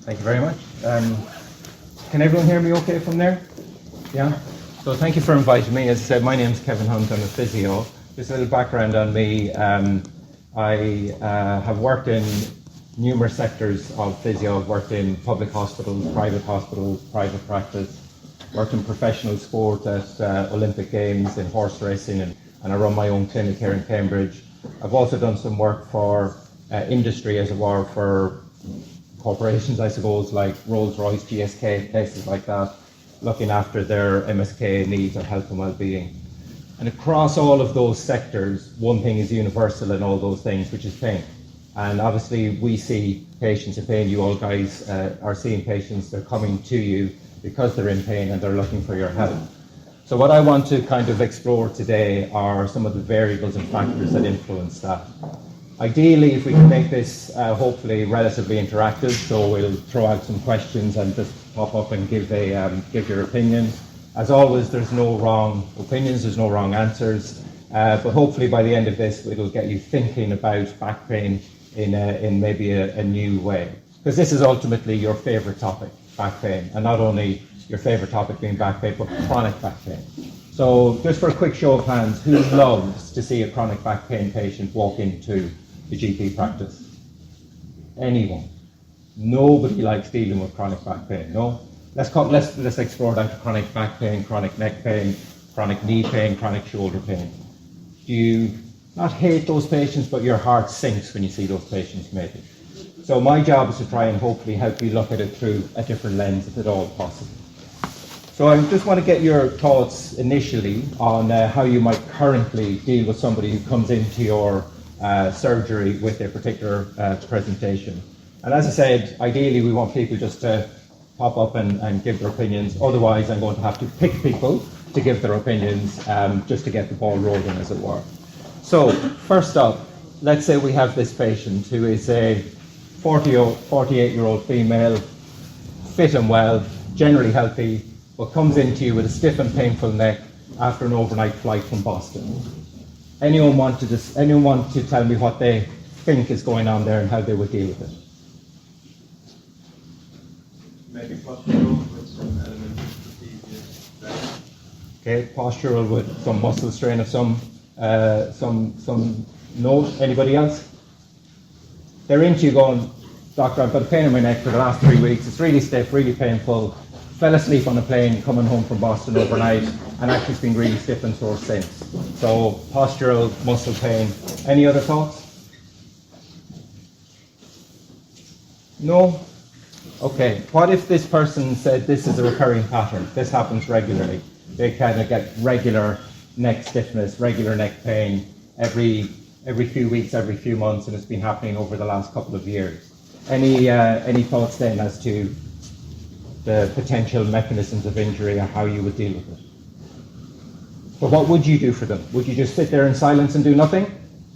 Thank you very much. Can everyone hear me okay from there? Yeah? So thank you for inviting me. As I said, my name is Kevin Hunt. I'm a physio. Just a little background on me. I have worked in numerous sectors of physio. I've worked in public hospitals, private practice, worked in professional sport at Olympic Games, in horse racing, and I run my own clinic here in Cambridge. I've also done some work for industry, as it were, for corporations, I suppose, like Rolls-Royce, GSK, places like that, looking after their MSK needs or health and well-being. And across all of those sectors, one thing is universal in all those things, which is pain. And obviously we see patients in pain. You all guys are seeing patients, they're coming to you because they're in pain and they're looking for your help. So what I want to kind of explore today are some of the variables and factors that influence that. Ideally, if we can make this hopefully relatively interactive, so we'll throw out some questions and just pop up and give your opinion. As always, there's no wrong opinions, there's no wrong answers, but hopefully by the end of this, it'll get you thinking about back pain in maybe a new way. Because this is ultimately your favorite topic, back pain, and not only your favorite topic being back pain, but chronic back pain. So just for a quick show of hands, who loves to see a chronic back pain patient walk into the GP practice? Anyone? Nobody likes dealing with chronic back pain, no? Let's explore that to chronic back pain, chronic neck pain, chronic knee pain, chronic shoulder pain. Do you not hate those patients, but your heart sinks when you see those patients maybe? So my job is to try and hopefully help you look at it through a different lens, if at all possible. So I just want to get your thoughts initially on how you might currently deal with somebody who comes into your surgery with a particular presentation. And as I said, ideally we want people just to pop up and give their opinions. Otherwise, I'm going to have to pick people to give their opinions just to get the ball rolling, as it were. So first up, let's say we have this patient who is a 48-year-old female, fit and well, generally healthy, but comes into you with a stiff and painful neck after an overnight flight from Boston. Anyone want to tell me what they think is going on there and how they would deal with it? Maybe postural with some element of trapezius strain. Okay, postural with some muscle strain of some note. Anybody else? They're into you going, doctor, I've got a pain in my neck for the last 3 weeks. It's really stiff, really painful. Fell asleep on a plane coming home from Boston overnight, and actually it's been really stiff and sore since. So postural, muscle pain. Any other thoughts? No? Okay, what if this person said this is a recurring pattern? This happens regularly. They kind of get regular neck stiffness, regular neck pain every few weeks, every few months, and it's been happening over the last couple of years. Any thoughts then as to the potential mechanisms of injury or how you would deal with it? But what would you do for them? Would you just sit there in silence and do nothing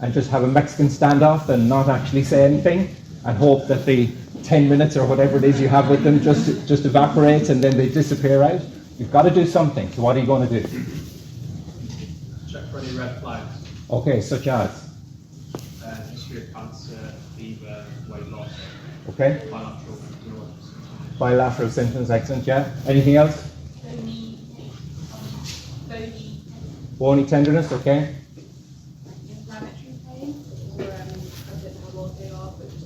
and just have a Mexican standoff and not actually say anything and hope that the 10 minutes or whatever it is you have with them just evaporates and then they disappear out? You've got to do something. So what are you going to do? Check for any red flags. Okay, such as? History of cancer, fever, weight loss. Okay. Bilateral withdrawals. Bilateral symptoms, excellent, yeah. Anything else? Bony tenderness, okay. Inflammatory pain, or I don't know what they are, but just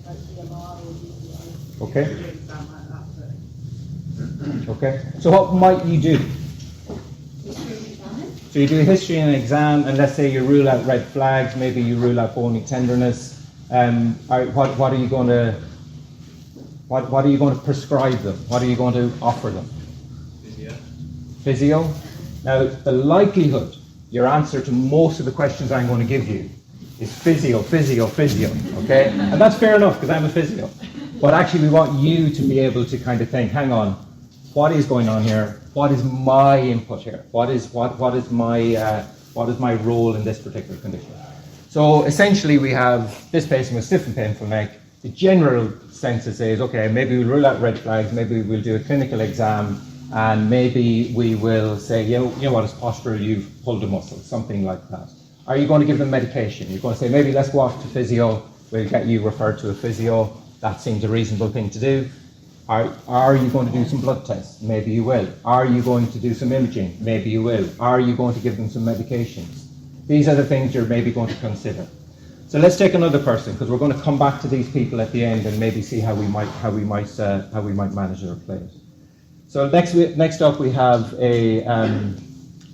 like DMR or DCI. Okay. It doesn't sound like that, but Okay. So what might you do? history examine. So you do a history and an exam, and let's say you rule out red flags, maybe you rule out bony tenderness. What are you going to prescribe them? What are you going to offer them? Physio. Physio. Now, the likelihood, your answer to most of the questions I'm going to give you is physio, okay? And that's fair enough, because I'm a physio. But actually, we want you to be able to kind of think, hang on, what is going on here? What is my input here? What is my role in this particular condition? So essentially, we have this patient with stiff and painful neck. The general census is, okay, maybe we'll rule out red flags, maybe we'll do a clinical exam, and maybe we will say, you know what, it's postural, you've pulled a muscle, something like that. Are you going to give them medication? You're going to say, maybe let's go off to physio, we'll get you referred to a physio. That seems a reasonable thing to do. Are you going to do some blood tests? Maybe you will. Are you going to do some imaging? Maybe you will. Are you going to give them some medications? These are the things you're maybe going to consider. So let's take another person, because we're going to come back to these people at the end and maybe see how we might manage their plate. So next up we have a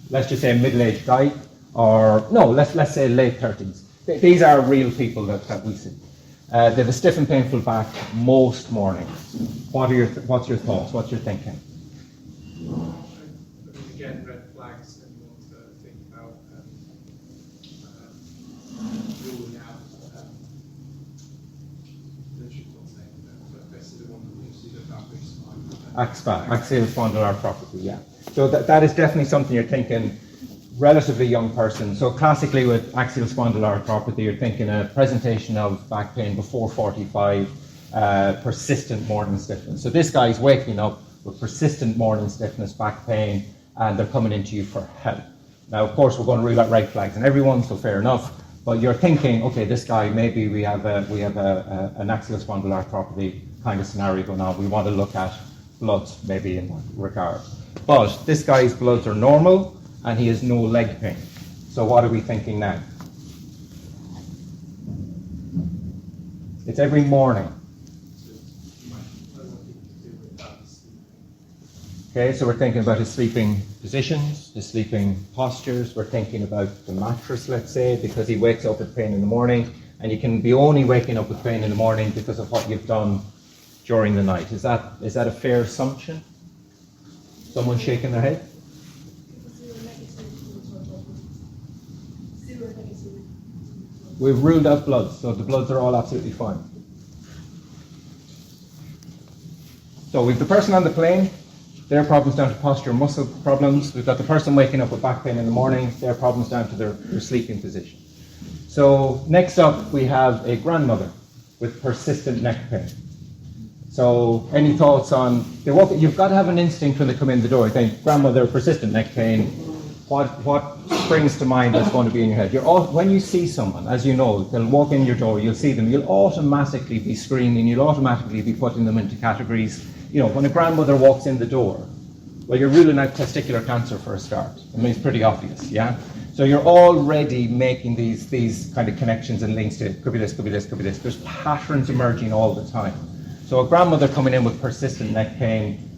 let's just say a middle-aged guy, or no, let's say late 30s. These are real people that we see. They have a stiff and painful back most mornings. What's your thoughts? What's your thinking? Again, red flags, and you want to think about ruling out the triple thing. But basically, the one that you see the fabric spine. Axial spondyloarthropathy, yeah. So that is definitely something you're thinking. Relatively young person. So classically with axial spondyloarthropathy, you're thinking a presentation of back pain before 45, persistent morning stiffness. So this guy's waking up with persistent morning stiffness, back pain, and they're coming into you for help. Now, of course, we're going to rule out red flags in everyone, so fair enough. But you're thinking, okay, this guy, maybe we have an axial spondyloarthropathy kind of scenario going on. We want to look at bloods, maybe in that regard. But this guy's bloods are normal, and he has no leg pain. So what are we thinking now? It's every morning. Okay, so we're thinking about his sleeping positions, his sleeping postures. We're thinking about the mattress, let's say, because he wakes up with pain in the morning, and you can be only waking up with pain in the morning because of what you've done during the night. Is that a fair assumption? Someone shaking their head? We've ruled out bloods, so the bloods are all absolutely fine. So we've the person on the plane, their problems down to posture and muscle problems. We've got the person waking up with back pain in the morning, their problems down to their sleeping position. So next up we have a grandmother with persistent neck pain. So any thoughts on, you've got to have an instinct when they come in the door. You think, grandmother, persistent neck pain, what springs to mind that's going to be in your head? When you see someone, as you know, they'll walk in your door, you'll see them, you'll automatically be screening, you'll automatically be putting them into categories. You know, when a grandmother walks in the door, well, you're ruling out testicular cancer for a start. I mean, it's pretty obvious, yeah? So you're already making these kind of connections and links to could be this, could be this, could be this. There's patterns emerging all the time. So a grandmother coming in with persistent neck pain,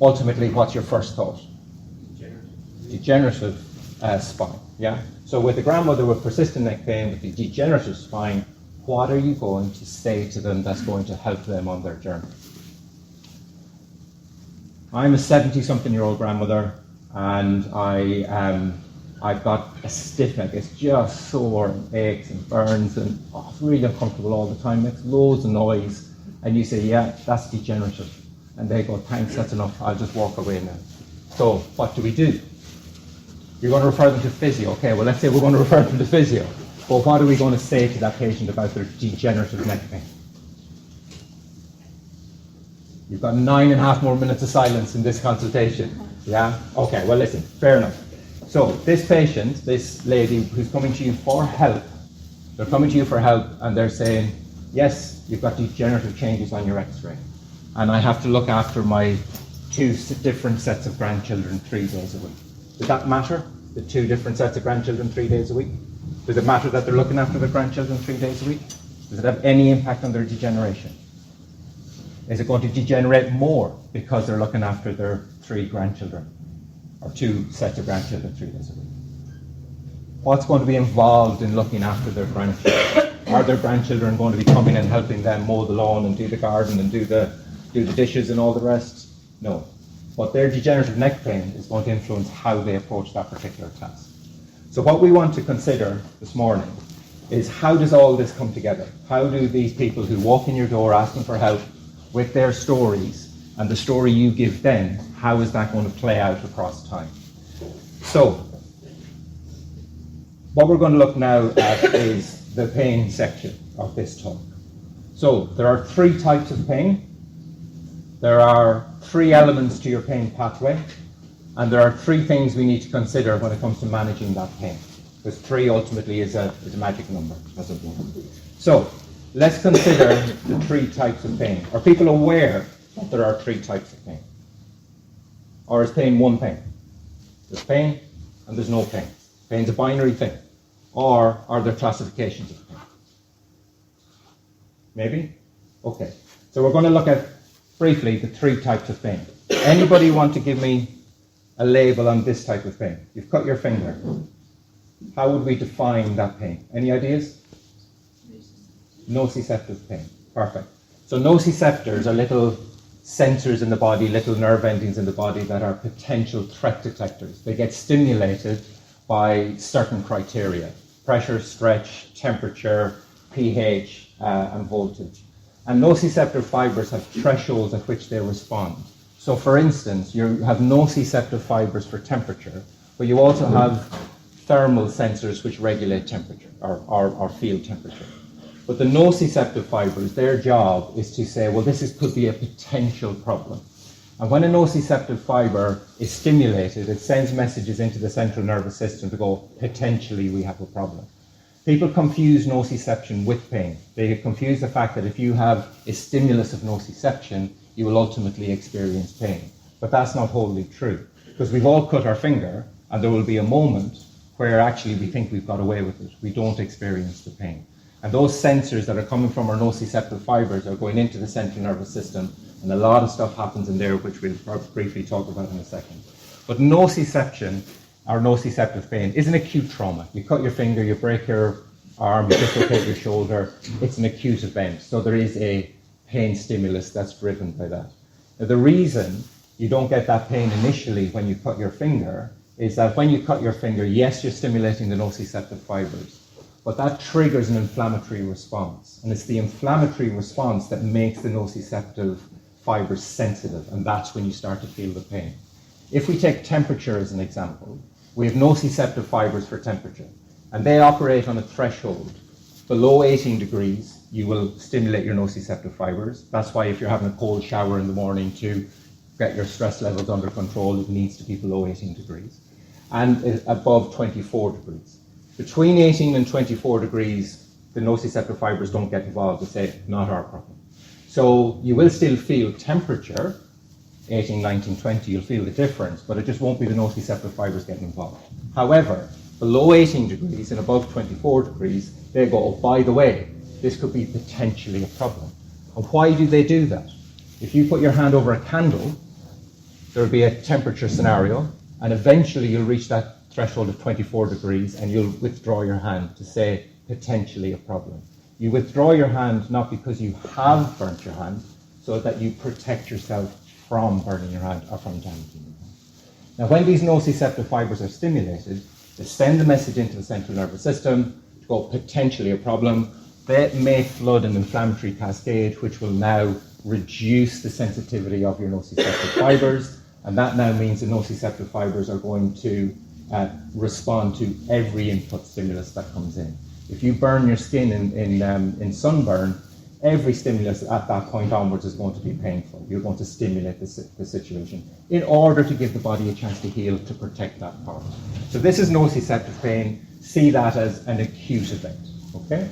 ultimately, what's your first thought? Degenerative spine, yeah? So with a grandmother with persistent neck pain, with the degenerative spine, what are you going to say to them that's going to help them on their journey? I'm a 70-something-year-old grandmother, and I've got a stiff neck. It's just sore and aches and burns, and it's really uncomfortable all the time. Makes loads of noise, and you say, yeah, that's degenerative. And they go, thanks, that's enough. I'll just walk away now. So what do we do? You're going to refer them to physio. Okay, well, let's say we're going to refer them to physio. But what are we going to say to that patient about their degenerative neck pain? You've got 9.5 more minutes of silence in this consultation. Yeah? Okay, well, listen, fair enough. So this patient, this lady who's coming to you for help, they're coming to you for help, and they're saying, yes, you've got degenerative changes on your x-ray, and I have to look after my 2 different sets of grandchildren 3 days a week. Does that matter? The 2 different sets of grandchildren 3 days a week? Does it matter that they're looking after their grandchildren 3 days a week? Does it have any impact on their degeneration? Is it going to degenerate more because they're looking after their 3 grandchildren, or 2 sets of grandchildren 3 days a week? What's going to be involved in looking after their grandchildren? Are their grandchildren going to be coming and helping them mow the lawn and do the garden and do the dishes and all the rest? No. But their degenerative neck pain is going to influence how they approach that particular task. So what we want to consider this morning is, how does all this come together? How do these people who walk in your door asking for help with their stories and the story you give them, how is that going to play out across time? So what we're going to look now at is the pain section of this talk. So there are 3 types of pain. There are 3 elements to your pain pathway, and there are 3 things we need to consider when it comes to managing that pain. Because 3 ultimately is a magic number, as it were. So let's consider the three types of pain. Are people aware that there are three types of pain? Or is pain one thing? There's pain and there's no pain. Pain's a binary thing. Or are there classifications of pain? Maybe? Okay. So we're going to look at, briefly, the three types of pain. Anybody want to give me a label on this type of pain? You've cut your finger. How would we define that pain? Any ideas? Nociceptive pain. Perfect. So nociceptors are little sensors in the body, little nerve endings in the body that are potential threat detectors. They get stimulated by certain criteria: pressure, stretch, temperature, pH, and voltage. And nociceptive fibers have thresholds at which they respond. So for instance, you have nociceptive fibers for temperature, but you also have thermal sensors which regulate temperature or field temperature. But the nociceptive fibers, their job is to say, well, could be a potential problem. And when a nociceptive fiber is stimulated, it sends messages into the central nervous system to go, potentially we have a problem. People confuse nociception with pain. They confuse the fact that if you have a stimulus of nociception, you will ultimately experience pain. But that's not wholly true, because we've all cut our finger, and there will be a moment where actually we think we've got away with it. We don't experience the pain. And those sensors that are coming from our nociceptive fibers are going into the central nervous system, and a lot of stuff happens in there, which we'll briefly talk about in a second. But nociception, or nociceptive pain, is an acute trauma. You cut your finger, you break your arm, you dislocate your shoulder. It's an acute event. So there is a pain stimulus that's driven by that. Now, the reason you don't get that pain initially when you cut your finger is that when you cut your finger, yes, you're stimulating the nociceptive fibers, but that triggers an inflammatory response. And it's the inflammatory response that makes the nociceptive fibers sensitive, and that's when you start to feel the pain. If we take temperature as an example, we have nociceptive fibers for temperature, and they operate on a threshold. Below 18 degrees, you will stimulate your nociceptive fibers. That's why if you're having a cold shower in the morning to get your stress levels under control, it needs to be below 18 degrees. And above 24 degrees. Between 18 and 24 degrees, the nociceptive fibers don't get involved. They say, not our problem. So you will still feel temperature, 18, 19, 20, you'll feel the difference, but it just won't be the nociceptive fibers getting involved. However, below 18 degrees and above 24 degrees, they go, oh, by the way, this could be potentially a problem. And why do they do that? If you put your hand over a candle, there'll be a temperature scenario, and eventually you'll reach that threshold of 24 degrees and you'll withdraw your hand to say potentially a problem. You withdraw your hand not because you have burnt your hand, so that you protect yourself from burning your hand or from damaging your hand. Now, when these nociceptive fibers are stimulated, they send the message into the central nervous system to go potentially a problem. They may flood an inflammatory cascade, which will now reduce the sensitivity of your nociceptive fibers, and that now means the nociceptive fibers are going to respond to every input stimulus that comes in. If you burn your skin in sunburn, every stimulus at that point onwards is going to be painful. You're going to stimulate the situation in order to give the body a chance to heal, to protect that part. So this is nociceptive pain. See that as an acute event, okay?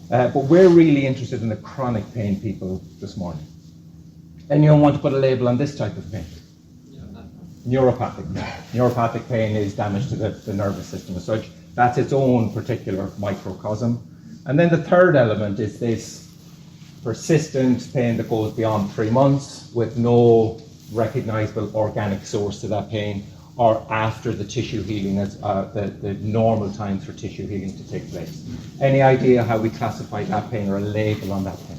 But we're really interested in the chronic pain people this morning. Anyone want to put a label on this type of pain? Neuropathic pain. Neuropathic pain is damage to the nervous system as such. That's its own particular microcosm. And then the third element is this persistent pain that goes beyond 3 months with no recognizable organic source to that pain, or after the tissue healing, the normal time for tissue healing to take place. Any idea how we classify that pain or a label on that pain?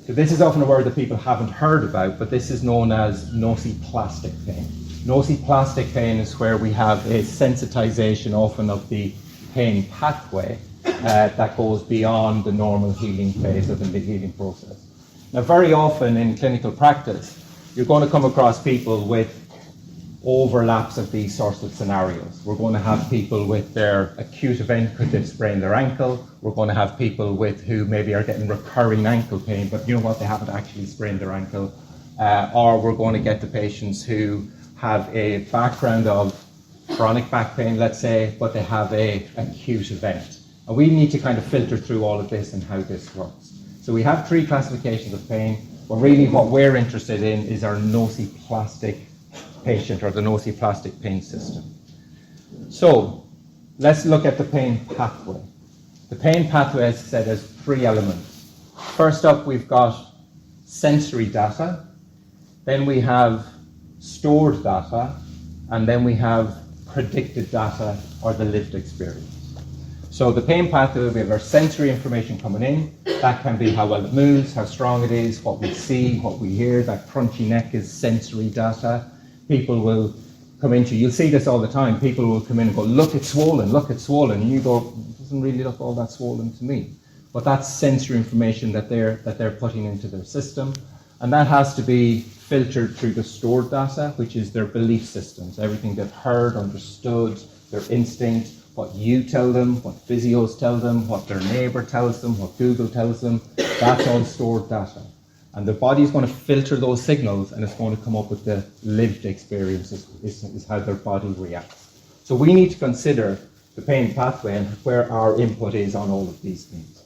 So this is often a word that people haven't heard about, but this is known as nociplastic pain. Nociplastic pain is where we have a sensitization often of the pain pathway that goes beyond the normal healing phase of the healing process. Now, very often in clinical practice, you're going to come across people with overlaps of these sorts of scenarios. We're going to have people with their acute event because they've sprained their ankle. We're going to have people who maybe are getting recurring ankle pain, but you know what, they haven't actually sprained their ankle. Or we're going to get the patients who have a background of chronic back pain, let's say, but they have an acute event. And we need to kind of filter through all of this and how this works. So we have 3 classifications of pain, but really what we're interested in is our nociplastic patient, or the nociplastic pain system. So let's look at the pain pathway. The pain pathway, as I said, has 3 elements. First up, we've got sensory data, then we have stored data, and then we have predicted data, or the lived experience. So the pain pathway, we have our sensory information coming in. That can be how well it moves, how strong it is, what we see, what we hear. That crunchy neck is sensory data. People will come into, you'll see this all the time, people will come in and go, look, it's swollen, and you go, it doesn't really look all that swollen to me. But that's sensory information that they're putting into their system, and that has to be filtered through the stored data, which is their belief systems, everything they've heard, understood, their instinct, what you tell them, what physios tell them, what their neighbour tells them, what Google tells them. That's all stored data. And the body's going to filter those signals, and it's going to come up with the lived experience, is how their body reacts. So we need to consider the pain pathway and where our input is on all of these things.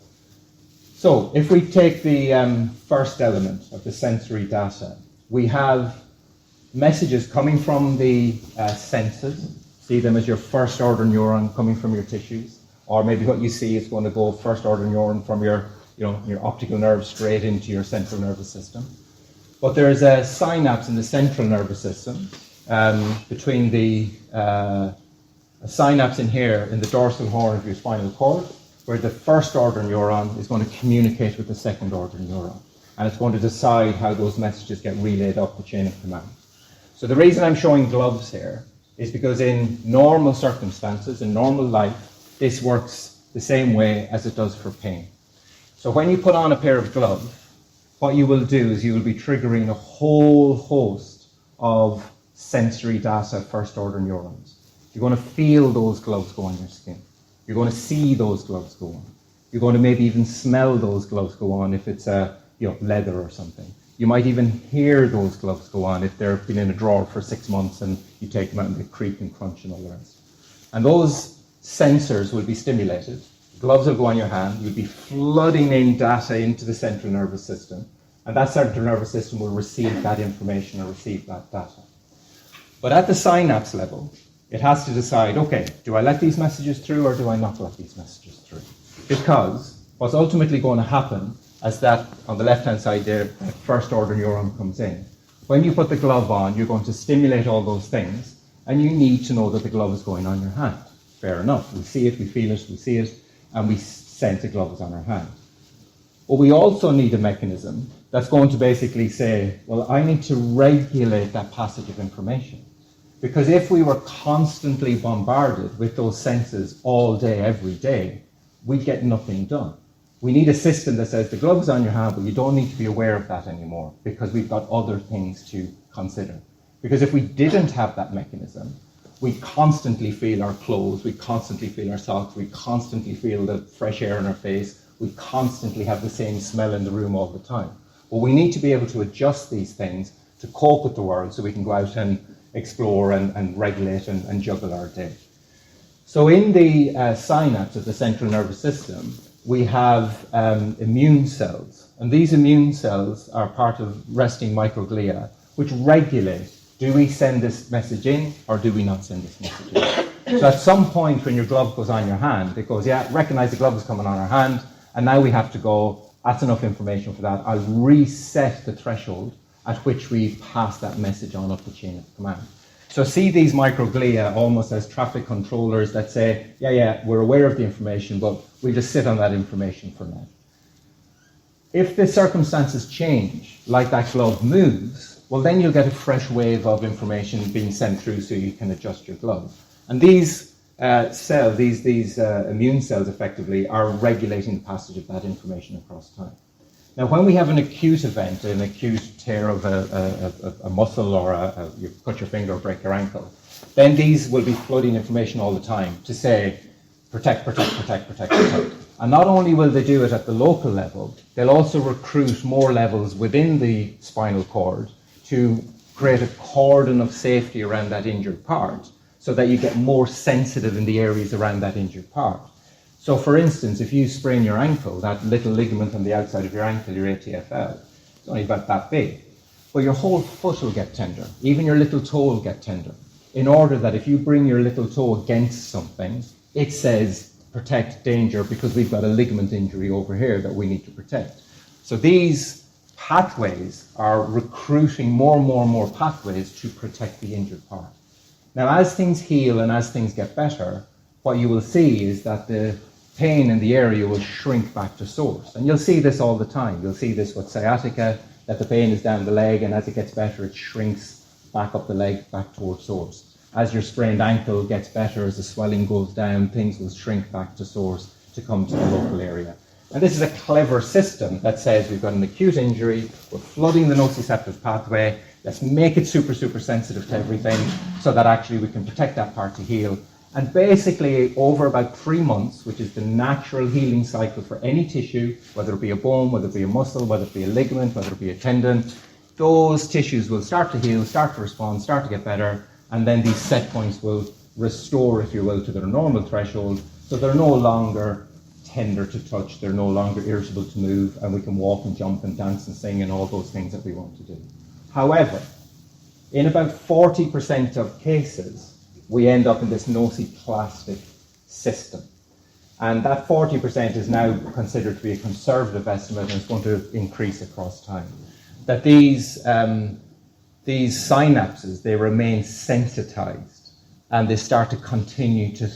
So if we take the first element of the sensory data, we have messages coming from the senses. See them as your first order neuron coming from your tissues, or maybe what you see is going to go first order neuron from your optical nerve straight into your central nervous system. But there is a synapse in the central nervous system between the a synapse in here in the dorsal horn of your spinal cord, where the first order neuron is going to communicate with the second order neuron, and it's going to decide how those messages get relayed up the chain of command. So the reason I'm showing gloves here is because in normal circumstances, in normal life, this works the same way as it does for pain. So when you put on a pair of gloves, what you will do is you will be triggering a whole host of sensory data first order neurons. You're going to feel those gloves go on your skin. You're going to see those gloves go on. You're going to maybe even smell those gloves go on if it's leather or something. You might even hear those gloves go on if they've been in a drawer for 6 months and you take them out and they creak and crunch and all the rest. And those sensors will be stimulated. Gloves will go on your hand. You'll be flooding in data into the central nervous system, and that central nervous system will receive that information or receive that data. But at the synapse level, it has to decide, okay, do I let these messages through or do I not let these messages through? Because what's ultimately going to happen as that, on the left-hand side there, that first order neuron comes in. When you put the glove on, you're going to stimulate all those things, and you need to know that the glove is going on your hand. Fair enough. We see it, we feel it, we see it, and we sense the glove is on our hand. But we also need a mechanism that's going to basically say, well, I need to regulate that passage of information. Because if we were constantly bombarded with those senses all day, every day, we'd get nothing done. We need a system that says the glove is on your hand, but you don't need to be aware of that anymore because we've got other things to consider. Because if we didn't have that mechanism, we constantly feel our clothes, we constantly feel our socks, we constantly feel the fresh air in our face, we constantly have the same smell in the room all the time. Well, we need to be able to adjust these things to cope with the world so we can go out and explore and regulate and juggle our day. So in the synapse of the central nervous system, we have immune cells. And these immune cells are part of resting microglia, which regulate, do we send this message in or do we not send this message in? So at some point when your glove goes on your hand, it goes, yeah, recognize the glove is coming on our hand, and now we have to go, that's enough information for that. I'll reset the threshold at which we pass that message on up the chain of command. So see these microglia almost as traffic controllers that say, yeah, we're aware of the information, but we just sit on that information for now. If the circumstances change, like that glove moves, well, then you'll get a fresh wave of information being sent through so you can adjust your glove. And these cells, these immune cells effectively, are regulating the passage of that information across time. Now, when we have an acute event, an acute tear of a muscle or you cut your finger or break your ankle, then these will be flooding information all the time to say, protect. And not only will they do it at the local level, they'll also recruit more levels within the spinal cord to create a cordon of safety around that injured part so that you get more sensitive in the areas around that injured part. So for instance, if you sprain your ankle, that little ligament on the outside of your ankle, your ATFL, it's only about that big. But your whole foot will get tender. Even your little toe will get tender. In order that if you bring your little toe against something, it says protect, danger, because we've got a ligament injury over here that we need to protect. So these pathways are recruiting more and more pathways to protect the injured part. Now, as things heal and as things get better, what you will see is that the pain in the area will shrink back to source. And you'll see this all the time. You'll see this with sciatica, that the pain is down the leg, and as it gets better, it shrinks back up the leg, back towards source. As your sprained ankle gets better, as the swelling goes down, things will shrink back to source to come to the local area. And this is a clever system that says we've got an acute injury, we're flooding the nociceptive pathway, let's make it super sensitive to everything so that actually we can protect that part to heal. And basically, over about 3 months, which is the natural healing cycle for any tissue, whether it be a bone, whether it be a muscle, whether it be a ligament, whether it be a tendon, those tissues will start to heal, start to respond, start to get better, and then these set points will restore, if you will, to their normal threshold, so they're no longer tender to touch, they're no longer irritable to move, and we can walk and jump and dance and sing and all those things that we want to do. However, in about 40% of cases, we end up in this nociplastic system. And that 40% is now considered to be a conservative estimate, and it's going to increase across time. That these synapses, they remain sensitized, and they start to continue to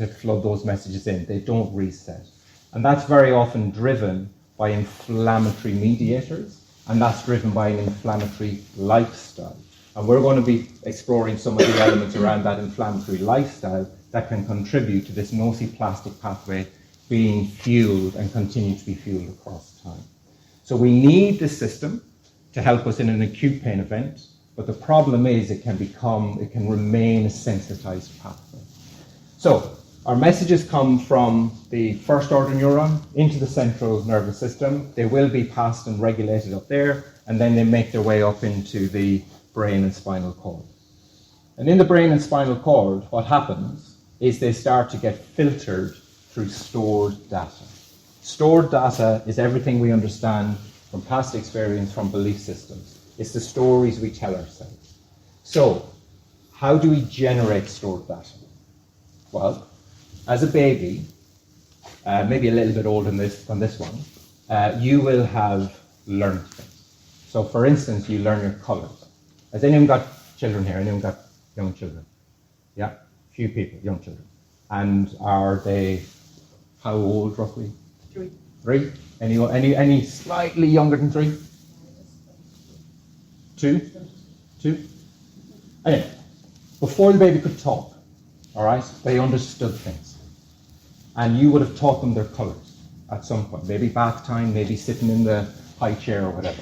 flood those messages in. They don't reset. And that's very often driven by inflammatory mediators, and that's driven by an inflammatory lifestyle. And we're going to be exploring some of the elements around that inflammatory lifestyle that can contribute to this nociplastic pathway being fueled and continue to be fueled across time. So we need this system to help us in an acute pain event, but the problem is it can remain a sensitized pathway. So our messages come from the first order neuron into the central nervous system. They will be passed and regulated up there, and then they make their way up into the brain and spinal cord. And in the brain and spinal cord, what happens is they start to get filtered through stored data. Stored data is everything we understand from past experience, from belief systems. It's the stories we tell ourselves. So, how do we generate stored data? Well, as a baby, maybe a little bit older than this one, you will have learned things. So, for instance, you learn your colours. Has anyone got children here? Anyone got young children? Yeah, few people, young children. And are they how old roughly? 3. 3? Any slightly younger than 3? 2? 2? Anyway, before the baby could talk, all right, they understood things. And you would have taught them their colours at some point, maybe bath time, maybe sitting in the high chair or whatever.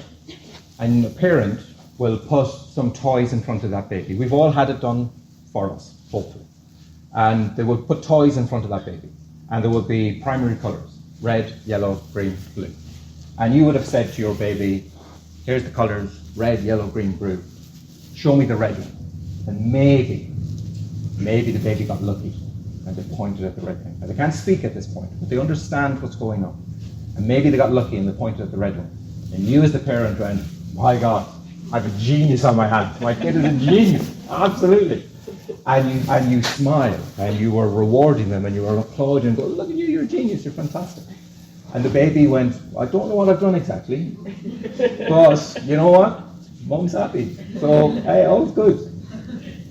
And the parent will put some toys in front of that baby. We've all had it done for us, hopefully. And they will put toys in front of that baby. And there will be primary colours, red, yellow, green, blue. And you would have said to your baby, here's the colours, red, yellow, green, blue. Show me the red one. And maybe the baby got lucky and they pointed at the red thing. Now, they can't speak at this point, but they understand what's going on. And maybe they got lucky and they pointed at the red one. And you as the parent went, my God, I have a genius on my hands. My kid is a genius, absolutely. And you smile, and you were rewarding them, and you were applauding, and go, look at you, you're a genius, you're fantastic. And the baby went, I don't know what I've done exactly, but you know what? Mum's happy, so hey, all's good.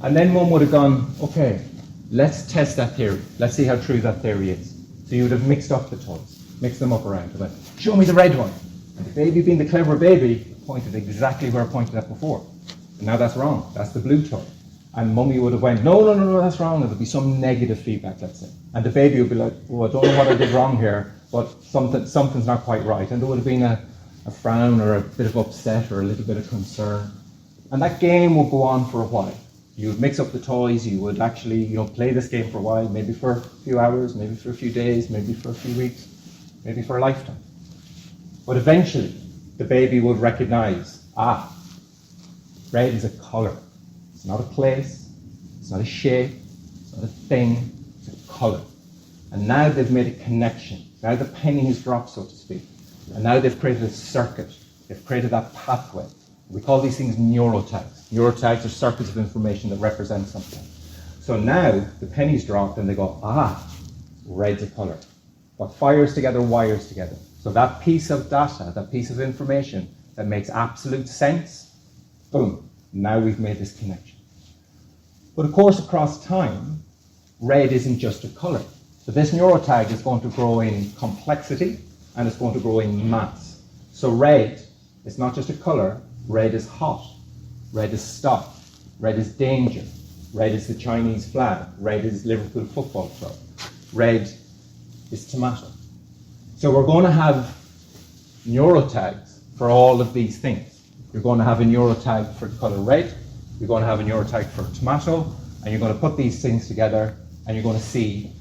And then Mum would have gone, okay, let's test that theory. Let's see how true that theory is. So you would have mixed up the toys, mixed them up around, and went, show me the red one. And the baby, being the clever baby, pointed exactly where I pointed at before. And now that's wrong. That's the blue toy. And Mummy would have went, no, that's wrong. And there'd be some negative feedback, let's say. And the baby would be like, oh, I don't know what I did wrong here, but something's not quite right. And there would have been a frown or a bit of upset or a little bit of concern. And that game would go on for a while. You would mix up the toys. You would actually, play this game for a while, maybe for a few hours, maybe for a few days, maybe for a few weeks, maybe for a lifetime. But eventually, the baby would recognize, red is a colour. It's not a place, it's not a shape, it's not a thing, it's a colour. And now they've made a connection. Now the penny has dropped, so to speak. And now they've created a circuit. They've created that pathway. We call these things neurotags. Neurotags are circuits of information that represent something. So now the penny's dropped and they go, red's a colour. What fires together wires together. So that piece of data, that piece of information that makes absolute sense, boom, now we've made this connection. But of course, across time, red isn't just a colour. So this neurotag is going to grow in complexity and it's going to grow in mass. So red is not just a colour, red is hot, red is stop, red is danger, red is the Chinese flag, red is Liverpool Football Club, red is tomato. So we're going to have neurotags for all of these things. You're going to have a neurotag for the colour red, you're going to have a neurotag for tomato, and you're going to put these things together and you're going to see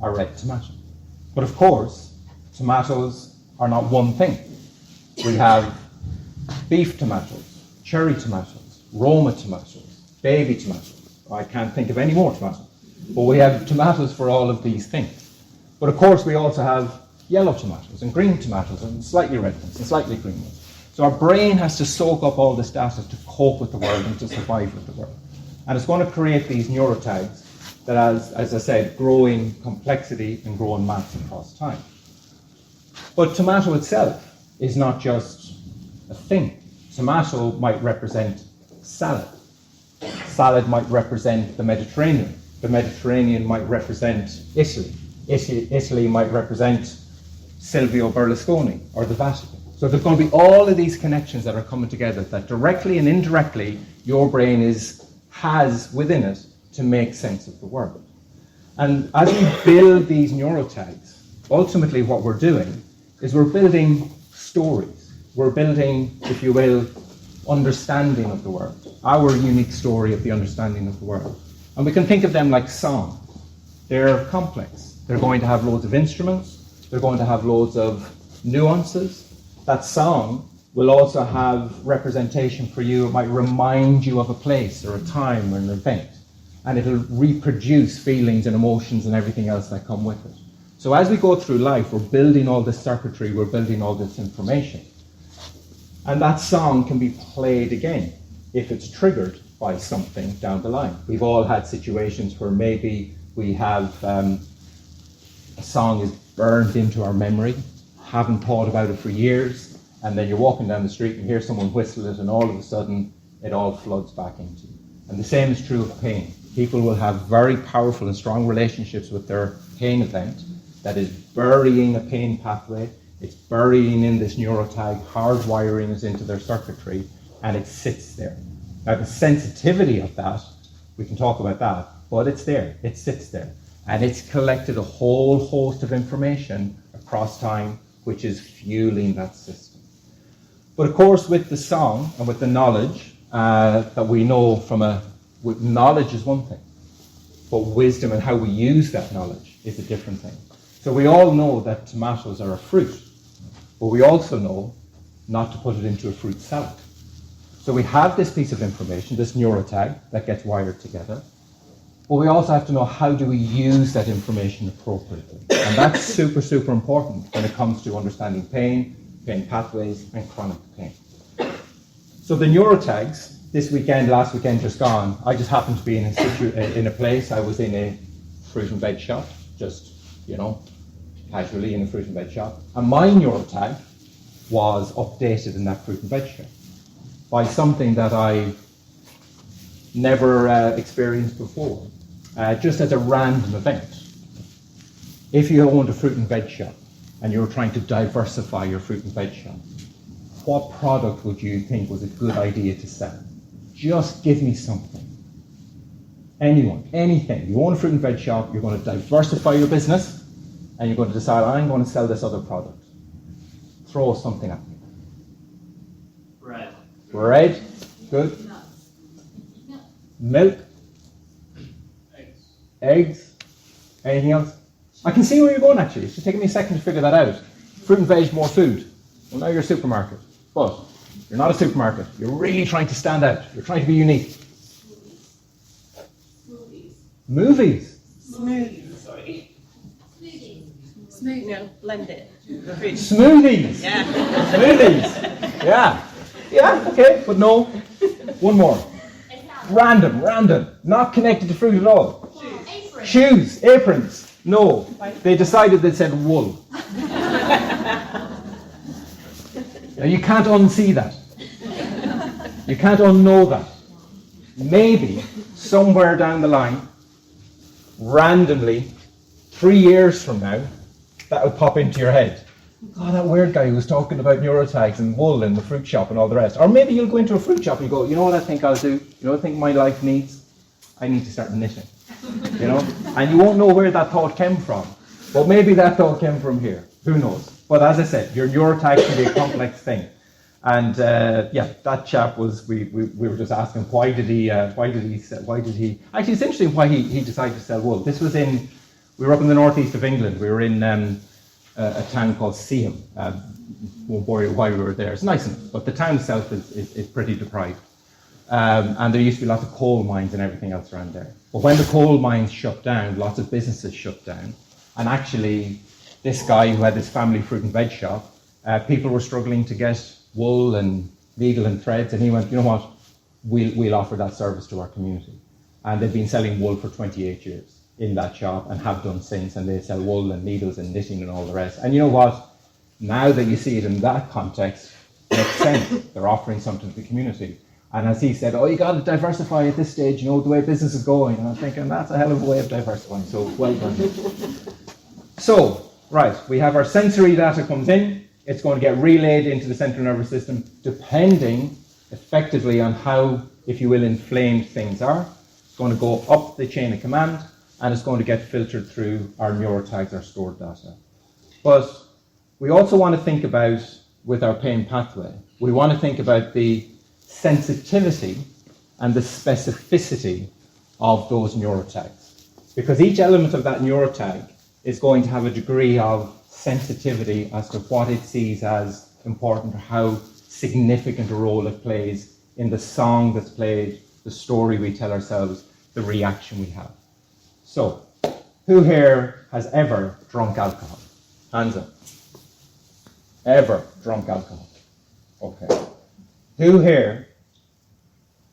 a red tomato. But of course, tomatoes are not one thing. We have beef tomatoes, cherry tomatoes, Roma tomatoes, baby tomatoes. I can't think of any more tomatoes. But we have tomatoes for all of these things. But of course, we also have yellow tomatoes and green tomatoes and slightly red ones and slightly green ones. So our brain has to soak up all this data to cope with the world and to survive with the world. And it's going to create these neurotags that, as I said, grow in complexity and grow in mass across time. But tomato itself is not just a thing. Tomato might represent salad. Salad might represent the Mediterranean. The Mediterranean might represent Italy. Italy might represent Silvio Berlusconi or the Vatican. So there's going to be all of these connections that are coming together that directly and indirectly your brain has within it to make sense of the world. And as we build these neurotags, ultimately what we're doing is we're building stories. We're building, if you will, understanding of the world, our unique story of the understanding of the world. And we can think of them like songs. They're complex. They're going to have loads of instruments. They're going to have loads of nuances. That song will also have representation for you. It might remind you of a place or a time or an event. And it'll reproduce feelings and emotions and everything else that come with it. So as we go through life, we're building all this circuitry, we're building all this information. And that song can be played again if it's triggered by something down the line. We've all had situations where maybe we have a song is burned into our memory, haven't thought about it for years, and then you're walking down the street and hear someone whistle it, and all of a sudden it all floods back into you. And the same is true of pain. People will have very powerful and strong relationships with their pain event that is burying a pain pathway. It's burying in this neurotag, hardwiring it into their circuitry, and it sits there. Now, the sensitivity of that, we can talk about that, but it's there, it sits there. And it's collected a whole host of information across time, which is fueling that system. But of course, with the song and with the knowledge that we know knowledge is one thing, but wisdom and how we use that knowledge is a different thing. So we all know that tomatoes are a fruit, but we also know not to put it into a fruit salad. So we have this piece of information, this neurotag that gets wired together, but we also have to know how do we use that information appropriately. And that's super, super important when it comes to understanding pain pathways, and chronic pain. So the neurotags, last weekend just gone, I just happened to be in a place. I was in a fruit and veg shop, just, casually in a fruit and veg shop. And my neurotag was updated in that fruit and veg shop by something that I never experienced before, just as a random event. If you owned a fruit and veg shop and you were trying to diversify your fruit and veg shop, what product would you think was a good idea to sell? Just give me something. Anyone, anything. You own a fruit and veg shop, you're going to diversify your business, and you're going to decide, I'm going to sell this other product. Throw something at me. Bread. Bread, good. Nuts. Milk. Eggs. Anything else? I can see where you're going actually. It's just taking me a second to figure that out. Fruit and veg, more food. Well, now you're a supermarket. But you're not a supermarket. You're really trying to stand out. You're trying to be unique. Smoothies. Movies. Smoothies. Sorry. Smooth, no, blend it. Fruit. Smoothies. Yeah. Smoothies. Yeah. Yeah, okay, but no. One more. Random. Not connected to fruit at all. Shoes, aprons. No. They decided they said wool. Now you can't unsee that. You can't unknow that. Maybe somewhere down the line, randomly, 3 years from now, that would pop into your head. Oh, that weird guy who was talking about neurotags and wool in the fruit shop and all the rest. Or maybe you'll go into a fruit shop and you go, you know what I think I'll do? You know what I think my life needs? I need to start knitting. You know? And you won't know where that thought came from. But maybe that thought came from here. Who knows? But as I said, your neurotag can be a complex thing. And that chap was, we were just asking, why did he, actually it's interesting why he decided to sell wool. This was we were up in the northeast of England. We were in a town called Seaham. Won't bore you why we were there. It's nice enough, but the town itself is pretty deprived. And there used to be lots of coal mines and everything else around there. But when the coal mines shut down, lots of businesses shut down. And actually, this guy who had this family fruit and veg shop, people were struggling to get wool and needle and threads, and he went, you know what, we'll offer that service to our community. And they've been selling wool for 28 years in that shop and have done since, and they sell wool and needles and knitting and all the rest. And you know what, now that you see it in that context, it makes sense. They're offering something to the community. And as he said, oh, you got to diversify at this stage, you know, the way business is going. And I'm thinking, that's a hell of a way of diversifying, so well done. So, right, we have our sensory data comes in. It's going to get relayed into the central nervous system, depending effectively on how, if you will, inflamed things are. It's going to go up the chain of command, and it's going to get filtered through our neurotags, our stored data. But we also want to think about, with our pain pathway, we want to think about the sensitivity and the specificity of those neurotags. Because each element of that neurotag is going to have a degree of sensitivity as to what it sees as important, or how significant a role it plays in the song that's played, the story we tell ourselves, the reaction we have. So, who here has ever drunk alcohol? Hands up. Ever drunk alcohol? Okay. Who here,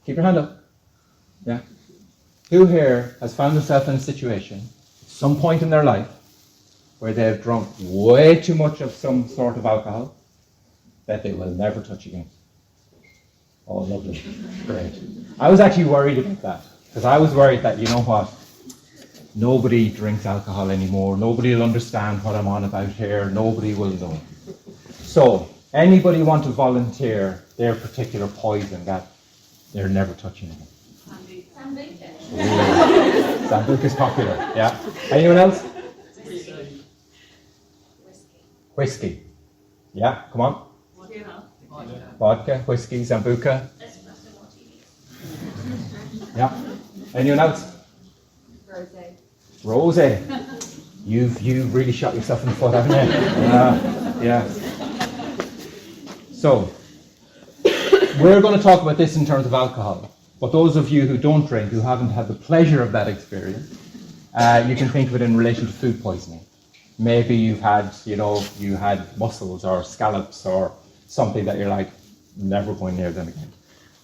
keep your hand up, yeah? Who here has found themselves in a situation, at some point in their life, where they've drunk way too much of some sort of alcohol that they will never touch again? Oh, lovely. Great. I was actually worried about that, because I was worried that, you know what, nobody drinks alcohol anymore, nobody will understand what I'm on about here, nobody will know. So, anybody want to volunteer their particular poison that they're never touching again? Sambuca. Sambuca is popular, yeah. Anyone else? Whiskey. Yeah, come on. Vodka, whiskey, Sambuca. Yeah. Anyone else? Rosé. You've really shot yourself in the foot, haven't you? Yeah. So, we're going to talk about this in terms of alcohol. But those of you who don't drink, who haven't had the pleasure of that experience, you can think of it in relation to food poisoning. Maybe you had mussels or scallops or something that you're like, never going near them again.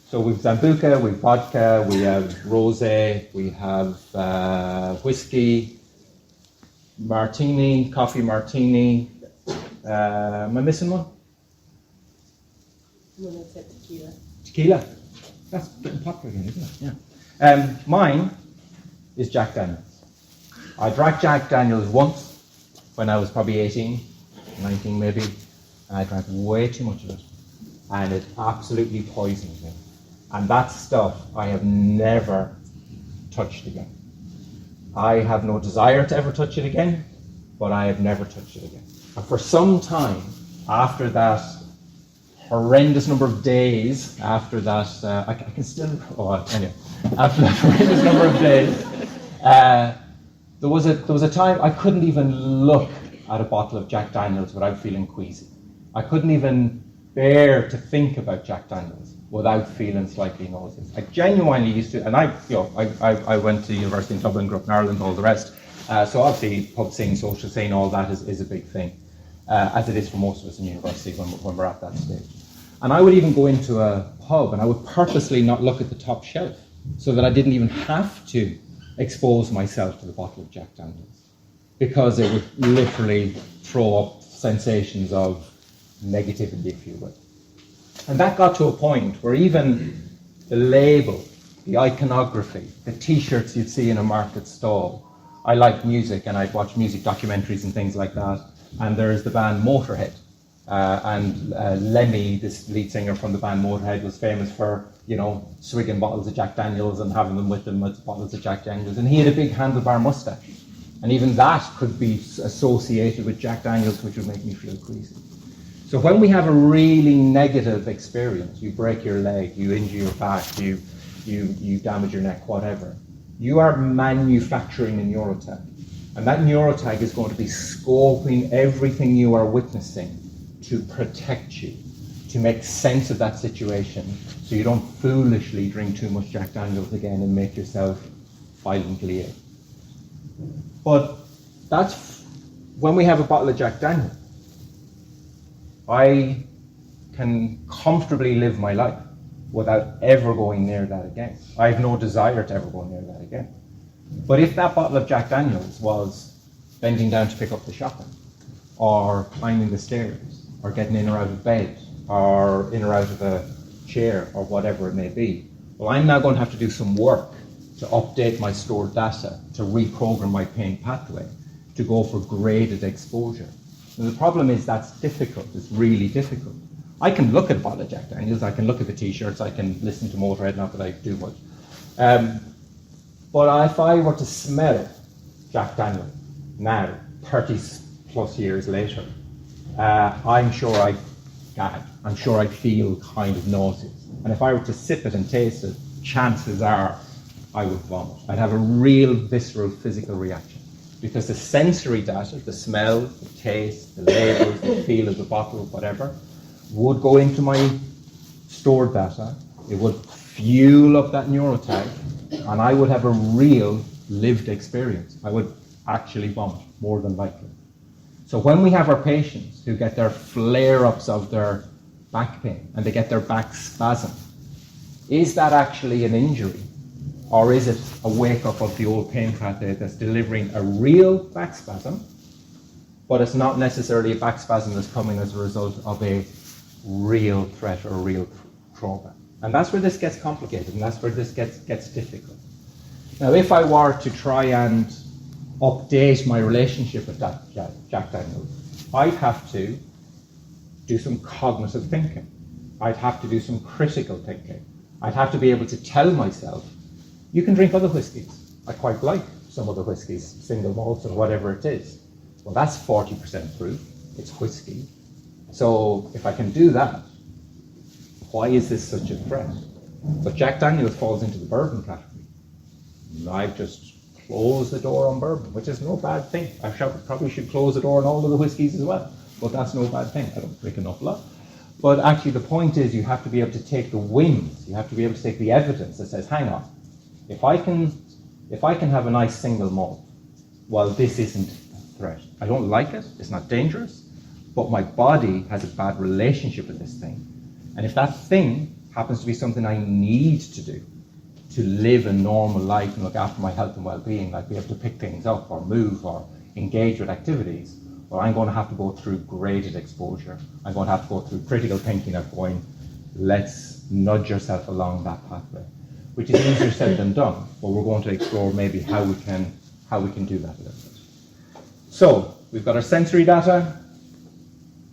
So we've Sambuca, we've vodka, we have rosé, we have whiskey, martini, coffee martini. Am I missing one? No, I said tequila. Tequila. That's getting popular again, isn't it? Yeah. Mine is Jack Daniels. I drank Jack Daniels once when I was probably 18, 19 maybe, and I drank way too much of it. And it absolutely poisoned me. And that stuff I have never touched again. I have no desire to ever touch it again, but I have never touched it again. And for some time after that horrendous number of days, after that, I can still, anyway, after that horrendous number of days, there was a time I couldn't even look at a bottle of Jack Daniels without feeling queasy. I couldn't even bear to think about Jack Daniels without feeling slightly nauseous. I genuinely used to, and I went to university in Dublin, grew up in Ireland, all the rest. So obviously pub scene, social scene, all that is a big thing, as it is for most of us in university when we're at that stage. And I would even go into a pub and I would purposely not look at the top shelf so that I didn't even have to expose myself to the bottle of Jack Daniels, because it would literally throw up sensations of negativity, if you will. And that got to a point where even the label, the iconography, the t-shirts you'd see in a market stall. I like music and I'd watch music documentaries and things like that. And there's the band Motorhead. And Lemmy, this lead singer from the band Motorhead, was famous for, swigging bottles of Jack Daniels and having them with him as bottles of Jack Daniels. And he had a big handlebar mustache. And even that could be associated with Jack Daniels, which would make me feel queasy. So when we have a really negative experience, you break your leg, you injure your back, you damage your neck, whatever, you are manufacturing a neurotag. And that neurotag is going to be scoping everything you are witnessing to protect you, to make sense of that situation, so you don't foolishly drink too much Jack Daniels again and make yourself violently ill. But that's when we have a bottle of Jack Daniels. I can comfortably live my life without ever going near that again. I have no desire to ever go near that again. But if that bottle of Jack Daniels was bending down to pick up the shopping, or climbing the stairs, or getting in or out of bed, or in or out of a chair, or whatever it may be, well, I'm now going to have to do some work to update my stored data, to reprogram my pain pathway, to go for graded exposure. And the problem is that's difficult. It's really difficult. I can look at a bottle of Jack Daniels, I can look at the t-shirts, I can listen to Motorhead, not that I do much. But if I were to smell Jack Daniels now, 30 plus years later, I'm sure I'd gag. I'm sure I'd feel kind of nauseous. And if I were to sip it and taste it, chances are I would vomit. I'd have a real visceral physical reaction. Because the sensory data, the smell, the taste, the labels, the feel of the bottle, whatever, would go into my stored data. It would fuel up that neurotag, and I would have a real lived experience. I would actually vomit, more than likely. So when we have our patients who get their flare-ups of their back pain and they get their back spasm, is that actually an injury? Or is it a wake-up of the old pain pathway that's delivering a real back spasm, but it's not necessarily a back spasm that's coming as a result of a real threat or a real trauma? And that's where this gets complicated, and that's where this gets difficult. Now, if I were to try and update my relationship with that Jack Daniels, I'd have to do some cognitive thinking. I'd have to do some critical thinking. I'd have to be able to tell myself, you can drink other whiskies. I quite like some other whiskies, single malts or whatever it is. Well, that's 40% proof. It's whiskey. So if I can do that, why is this such a threat? But Jack Daniels falls into the bourbon category. I've just closed the door on bourbon, which is no bad thing. I probably should close the door on all of the whiskies as well, but that's no bad thing. I don't drink an awful lot. But actually the point is you have to be able to take the wins. You have to be able to take the evidence that says, hang on, if I can have a nice single malt, well, this isn't a threat. I don't like it, it's not dangerous, but my body has a bad relationship with this thing. And if that thing happens to be something I need to do to live a normal life and look after my health and well-being, like be able to pick things up or move or engage with activities, well, I'm going to have to go through graded exposure. I'm going to have to go through critical thinking of going, let's nudge yourself along that pathway, which is easier said than done, but we're going to explore maybe how we can do that a little bit. So we've got our sensory data,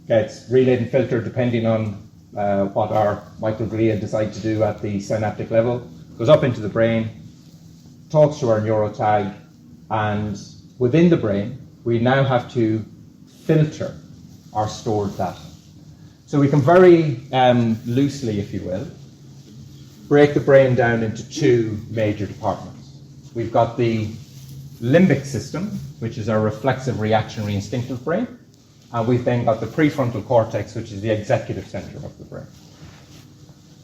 gets relayed and filtered depending on what our microglia decide to do at the synaptic level, goes up into the brain, talks to our neurotag, and within the brain, we now have to filter our stored data. So we can very loosely, if you will, break the brain down into two major departments. We've got the limbic system, which is our reflexive, reactionary, instinctive brain, and we've then got the prefrontal cortex, which is the executive center of the brain.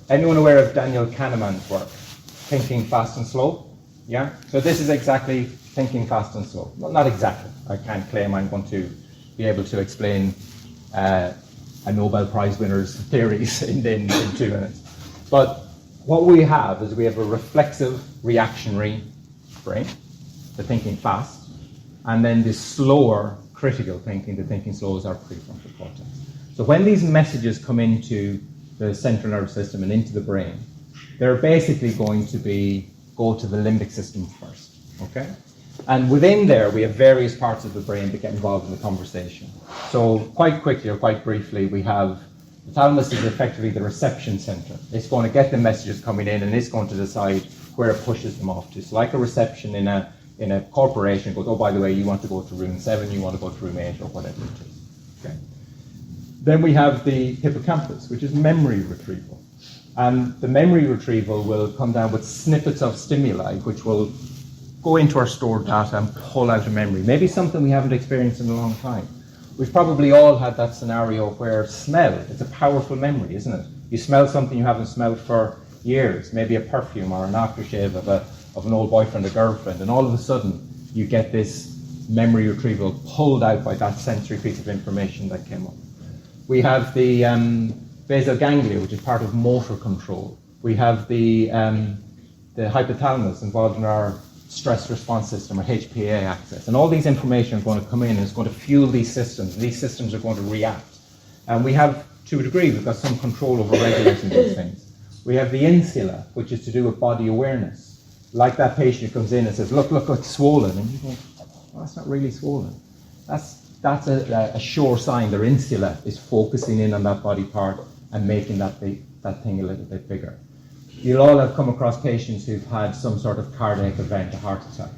Anyone aware of Daniel Kahneman's work, Thinking Fast and Slow? Yeah? So this is exactly thinking fast and slow. Well, not exactly. I can't claim I'm going to be able to explain a Nobel Prize winner's theories in 2 minutes. But what we have is we have a reflexive, reactionary brain, the thinking fast, and then the slower, critical thinking, the thinking slow, is our prefrontal cortex. So when these messages come into the central nervous system and into the brain, they're basically going to go to the limbic system first, okay? And within there, we have various parts of the brain that get involved in the conversation. So quite quickly or quite briefly, we have the thalamus is effectively the reception center. It's going to get the messages coming in, and it's going to decide where it pushes them off to. So like a reception in a corporation, it goes, oh, by the way, you want to go to room 7, you want to go to room 8, or whatever it is. Okay. Then we have the hippocampus, which is memory retrieval. And the memory retrieval will come down with snippets of stimuli, which will go into our stored data and pull out a memory. Maybe something we haven't experienced in a long time. We've probably all had that scenario where smell, it's a powerful memory, isn't it? You smell something you haven't smelled for years, maybe a perfume or an aftershave of an old boyfriend or girlfriend, and all of a sudden you get this memory retrieval pulled out by that sensory piece of information that came up. We have the basal ganglia, which is part of motor control. We have the hypothalamus involved in our stress response system, or HPA axis. And all these information are going to come in and it's going to fuel these systems. These systems are going to react. And we have, to a degree, we've got some control over regulating these things. We have the insula, which is to do with body awareness. Like that patient who comes in and says, look, it's swollen. And you go, well, that's not really swollen. That's a sure sign their insula is focusing in on that body part and making that thing a little bit bigger. You'll all have come across patients who've had some sort of cardiac event, a heart attack.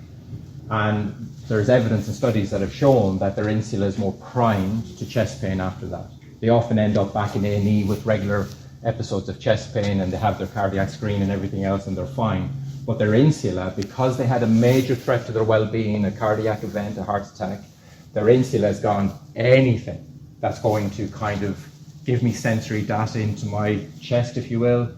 And there's evidence and studies that have shown that their insula is more primed to chest pain after that. They often end up back in A&E with regular episodes of chest pain, and they have their cardiac screen and everything else, and they're fine. But their insula, because they had a major threat to their well-being, a cardiac event, a heart attack, their insula has gone, anything that's going to kind of give me sensory data into my chest, if you will,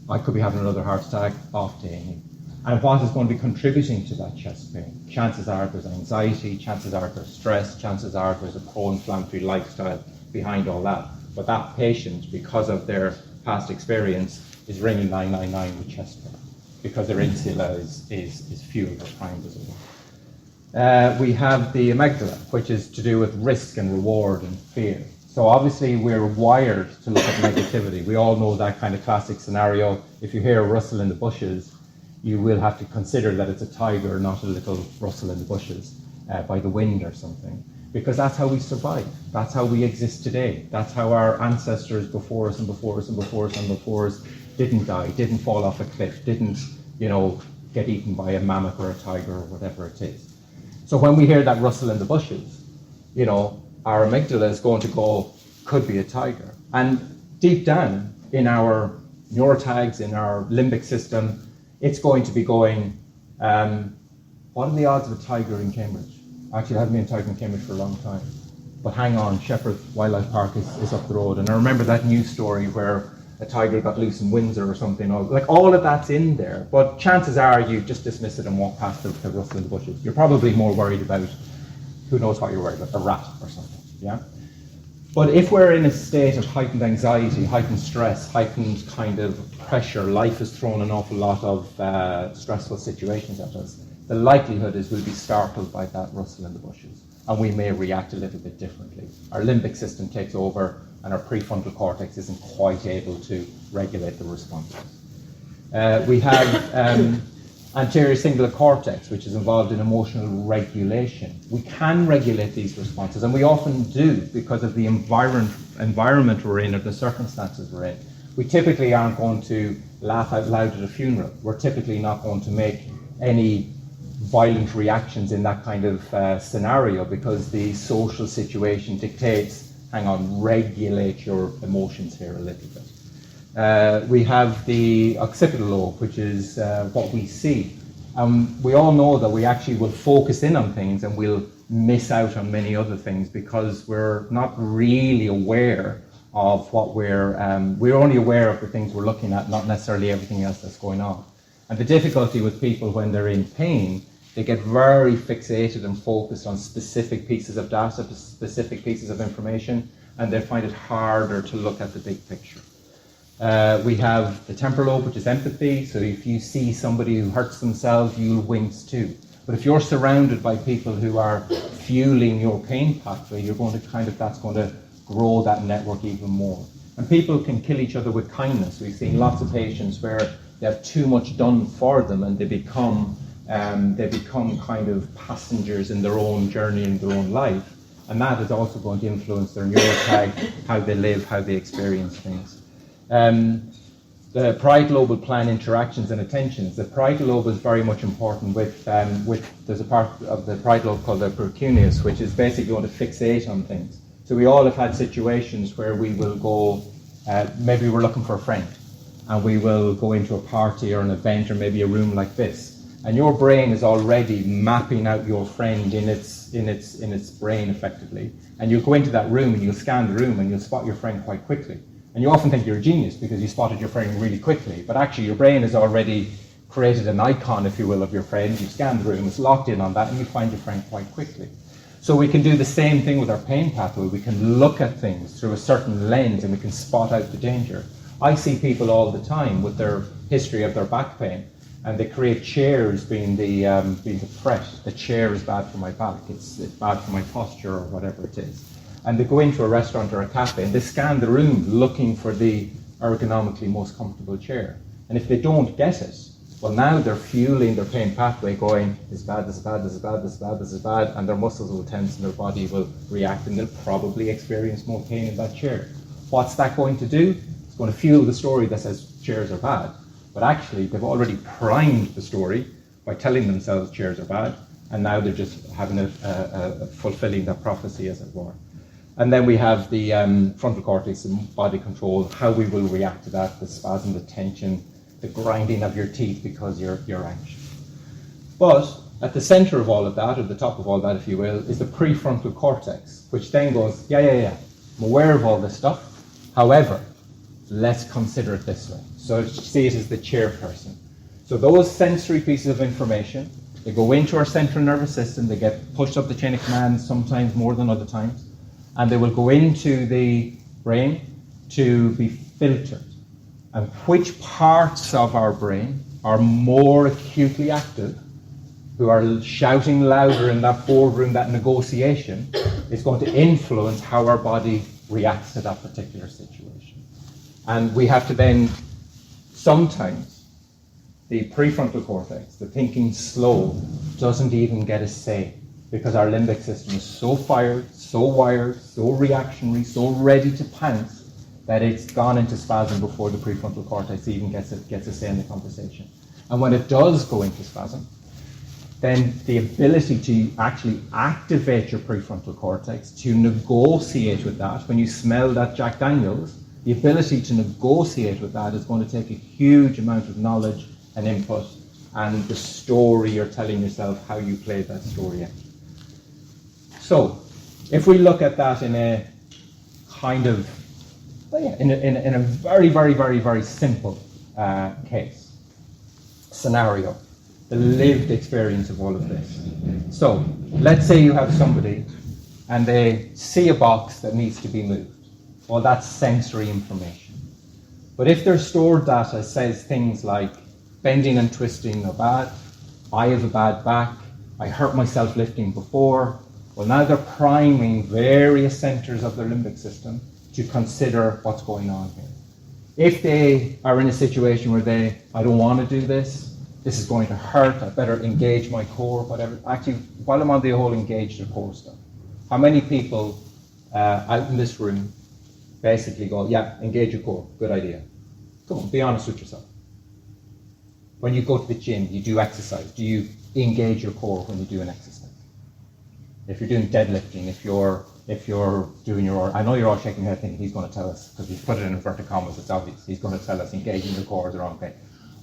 I could be having another heart attack, off to A&E. And what is going to be contributing to that chest pain? Chances are there's anxiety, chances are there's stress, chances are there's a pro-inflammatory lifestyle behind all that. But that patient, because of their past experience, is ringing 999 with chest pain, because their insula is fueled or primed, as it were. We have the amygdala, which is to do with risk and reward and fear. So obviously we're wired to look at negativity. We all know that kind of classic scenario. If you hear a rustle in the bushes, you will have to consider that it's a tiger, not a little rustle in the bushes by the wind or something. Because that's how we survive. That's how we exist today. That's how our ancestors before us and before us and before us and before us didn't die, didn't fall off a cliff, didn't, get eaten by a mammoth or a tiger or whatever it is. So when we hear that rustle in the bushes, our amygdala is going to go, could be a tiger. And deep down in our neurotags, in our limbic system, it's going to be going, what are the odds of a tiger in Cambridge? Actually, I haven't been a tiger in Cambridge for a long time. But hang on, Shepherd Wildlife Park is up the road. And I remember that news story where a tiger got loose in Windsor or something. All of that's in there. But chances are you just dismiss it and walk past the rustle in the bushes. You're probably more worried about, who knows what you're worried about, a rat or something. Yeah? But if we're in a state of heightened anxiety, heightened stress, heightened kind of pressure, life has thrown an awful lot of stressful situations at us, the likelihood is we'll be startled by that rustle in the bushes, and we may react a little bit differently. Our limbic system takes over, and our prefrontal cortex isn't quite able to regulate the responses. We have anterior cingulate cortex, which is involved in emotional regulation. We can regulate these responses, and we often do because of the environment we're in or the circumstances we're in. We typically aren't going to laugh out loud at a funeral. We're typically not going to make any violent reactions in that kind of scenario because the social situation dictates, hang on, regulate your emotions here a little bit. We have the occipital lobe, which is what we see. We all know that we actually will focus in on things and we'll miss out on many other things because we're not really aware of what we're only aware of the things we're looking at, not necessarily everything else that's going on. And the difficulty with people when they're in pain, they get very fixated and focused on specific pieces of data, specific pieces of information, and they find it harder to look at the big picture. We have the temporal lobe, which is empathy. So if you see somebody who hurts themselves, you'll wince too. But if you're surrounded by people who are fueling your pain pathway, you're going to that's going to grow that network even more. And people can kill each other with kindness. We've seen lots of patients where they have too much done for them, and they become kind of passengers in their own journey, in their own life. And that is also going to influence their neurotag, how they live, how they experience things. The parietal lobe will plan interactions and attentions. The parietal lobe is very much important with there's a part of the parietal lobe called the precuneus, which is basically going to fixate on things. So we all have had situations where we will go, maybe we're looking for a friend, and we will go into a party or an event or maybe a room like this, and your brain is already mapping out your friend in its brain effectively, and you'll go into that room and you'll scan the room and you'll spot your friend quite quickly. And you often think you're a genius because you spotted your friend really quickly, but actually your brain has already created an icon, if you will, of your friend. You scan the room, it's locked in on that, and you find your friend quite quickly. So we can do the same thing with our pain pathway. We can look at things through a certain lens and we can spot out the danger. I see people all the time with their history of their back pain, and they create chairs being the threat. The chair is bad for my back, it's bad for my posture or whatever it is. And they go into a restaurant or a cafe and they scan the room looking for the ergonomically most comfortable chair. And if they don't get it, well, now they're fueling their pain pathway going, this is bad, this is bad, this is bad, this is bad, this is bad, and their muscles will tense and their body will react, and they'll probably experience more pain in that chair. What's that going to do? It's going to fuel the story that says chairs are bad. But actually, they've already primed the story by telling themselves chairs are bad, and now they're just having fulfilling that prophecy, as it were. And then we have the frontal cortex and body control, how we will react to that, the spasm, the tension, the grinding of your teeth because you're anxious. But at the center of all of that, or the top of all that, if you will, is the prefrontal cortex, which then goes, yeah, I'm aware of all this stuff. However, let's consider it this way. So see it as the chairperson. So those sensory pieces of information, they go into our central nervous system, they get pushed up the chain of command, sometimes more than other times, and they will go into the brain to be filtered. And which parts of our brain are more acutely active, who are shouting louder in that boardroom, that negotiation, is going to influence how our body reacts to that particular situation. And we have to then, sometimes, the prefrontal cortex, the thinking slow, doesn't even get a say, because our limbic system is so fired, so wired, so reactionary, so ready to pounce, that it's gone into spasm before the prefrontal cortex even gets a say in the conversation. And when it does go into spasm, then the ability to actually activate your prefrontal cortex, to negotiate with that, when you smell that Jack Daniels, the ability to negotiate with that is going to take a huge amount of knowledge and input, and the story you're telling yourself, how you play that story out. So, if we look at that in a kind of, in a very, very, very, very simple case, scenario, the lived experience of all of this. So, let's say you have somebody and they see a box that needs to be moved. Well, that's sensory information. But if their stored data says things like bending and twisting are bad, I have a bad back, I hurt myself lifting before, well, now they're priming various centers of their limbic system to consider what's going on here. If they are in a situation where I don't want to do this, this is going to hurt, I better engage my core, whatever. Actually, while I'm on the whole engage the core stuff, how many people out in this room basically go, yeah, engage your core, good idea. Come on, be honest with yourself. When you go to the gym, you do exercise. Do you engage your core when you do an exercise? If you're doing deadlifting, if you're doing I know you're all shaking your head thinking he's going to tell us, because we've put it in inverted commas, it's obvious. He's going to tell us engaging the core is the wrong thing.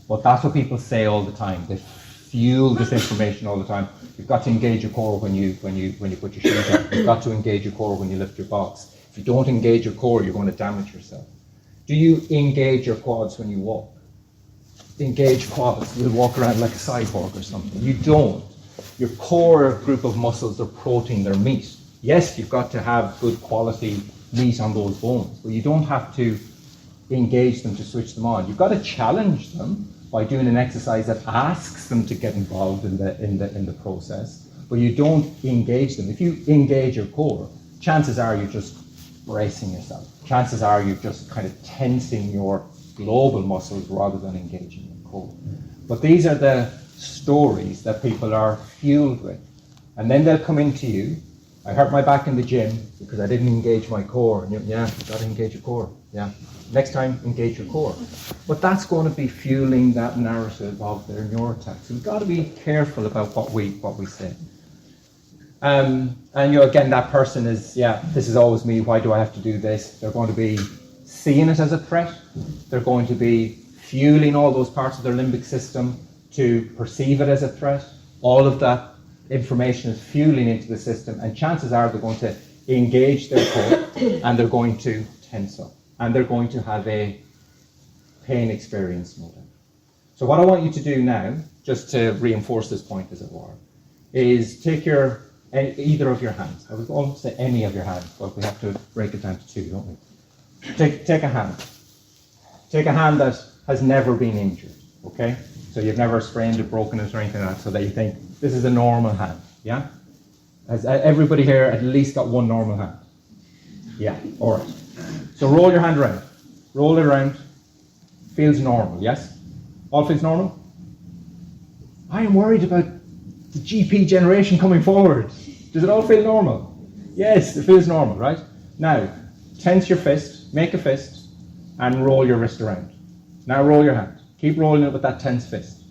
But that's what people say all the time. They fuel this information all the time. You've got to engage your core when you put your shoes on. You've got to engage your core when you lift your box. If you don't engage your core, you're going to damage yourself. Do you engage your quads when you walk? engage quads, you'll walk around like a cyborg or something. You don't. Your core group of muscles are protein, they're meat. Yes, you've got to have good quality meat on those bones, but you don't have to engage them to switch them on. You've got to challenge them by doing an exercise that asks them to get involved in the process, but you don't engage them. If you engage your core, chances are you're just bracing yourself. Chances are you're just kind of tensing your global muscles rather than engaging your core. But these are the stories that people are fueled with. And then they'll come into you. I hurt my back in the gym because I didn't engage my core. And you've got to engage your core. Yeah. Next time, engage your core. But that's going to be fueling that narrative of their neuroattack. So we've got to be careful about what we say. And again, that person is, this is always me, why do I have to do this? They're going to be seeing it as a threat. They're going to be fueling all those parts of their limbic system to perceive it as a threat. All of that information is fueling into the system, and chances are they're going to engage their core and they're going to tense up and they're going to have a pain experience, no doubt. So what I want you to do now, just to reinforce this point as it were, is take either of your hands. I was going to say any of your hands, but we have to break it down to two, don't we? Take a hand. Take a hand that has never been injured, okay? So you've never sprained it, broken it, or anything like that, so that you think this is a normal hand, yeah? Has everybody here at least got one normal hand? Yeah, all right. So roll your hand around. Roll it around. Feels normal, yes? All feels normal? I am worried about the GP generation coming forward. Does it all feel normal? Yes, it feels normal, right? Now, tense your fist, make a fist, and roll your wrist around. Now roll your hand. Keep rolling it with that tense fist.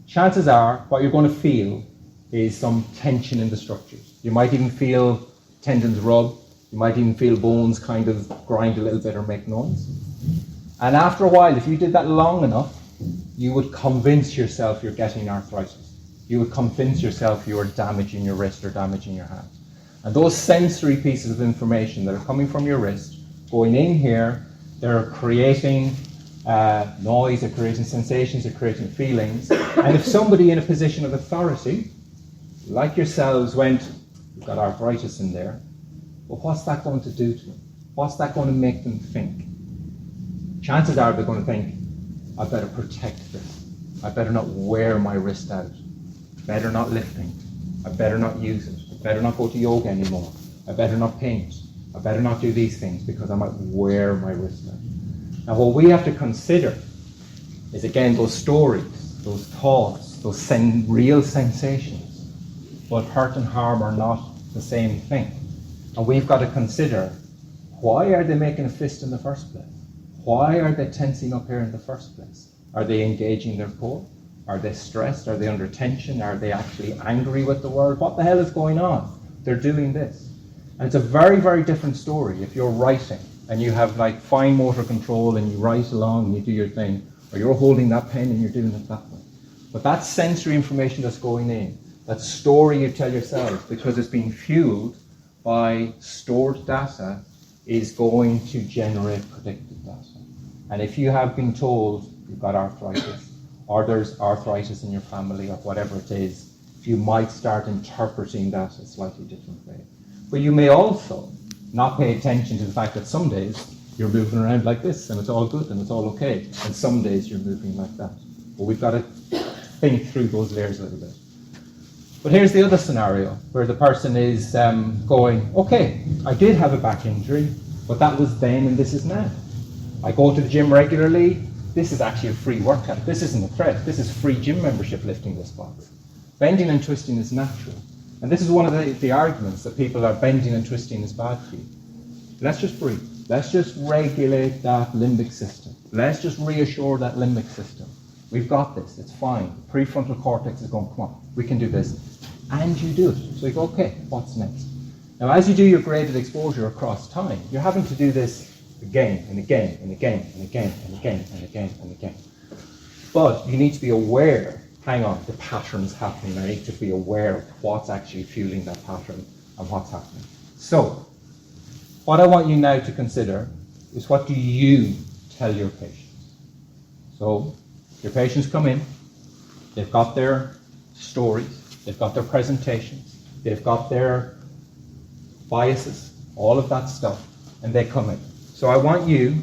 Chances are, what you're going to feel is some tension in the structures. You might even feel tendons rub. You might even feel bones kind of grind a little bit or make noise. And after a while, if you did that long enough, you would convince yourself you're getting arthritis. You would convince yourself you are damaging your wrist or damaging your hand. And those sensory pieces of information that are coming from your wrist, going in here, they're creating noise, they're creating sensations, they're creating feelings. And if somebody in a position of authority, like yourselves, went, you've got arthritis in there, well, what's that going to do to them? What's that going to make them think? Chances are they're going to think, I better protect this. I better not wear my wrist out. Better not lifting. I better not use it. I better not go to yoga anymore. I better not paint. I better not do these things because I might wear my wrist out. Now what we have to consider is, again, those stories, those thoughts, those real sensations. But hurt and harm are not the same thing. And we've got to consider, why are they making a fist in the first place? Why are they tensing up here in the first place? Are they engaging their core? Are they stressed? Are they under tension? Are they actually angry with the world? What the hell is going on? They're doing this. And it's a very, very different story if you're writing and you have like fine motor control and you write along and you do your thing, or you're holding that pen and you're doing it that way. But that sensory information that's going in, that story you tell yourself, because it's being fueled by stored data, is going to generate predicted data. And if you have been told you've got arthritis, or there's arthritis in your family, or whatever it is, you might start interpreting that a slightly different way. But you may also not pay attention to the fact that some days you're moving around like this, and it's all good, and it's all okay, and some days you're moving like that. But we've got to think through those layers a little bit. But here's the other scenario, where the person is going, okay, I did have a back injury, but that was then and this is now. I go to the gym regularly. This is actually a free workout. This isn't a threat. This is free gym membership lifting this box. Bending and twisting is natural. And this is one of the arguments that people are bending and twisting is bad for you. Let's just breathe. Let's just regulate that limbic system. Let's just reassure that limbic system. We've got this. It's fine. The prefrontal cortex is going, come on, we can do this. And you do it. So you go, okay, what's next? Now, as you do your graded exposure across time, you're having to do this again and again and again and again and again and again and again. But you need to be aware, hang on, the pattern's happening. I need to be aware of what's actually fueling that pattern and what's happening. So, what I want you now to consider is, what do you tell your patients? So your patients come in, they've got their stories, they've got their presentations, they've got their biases, all of that stuff, and they come in. So I want you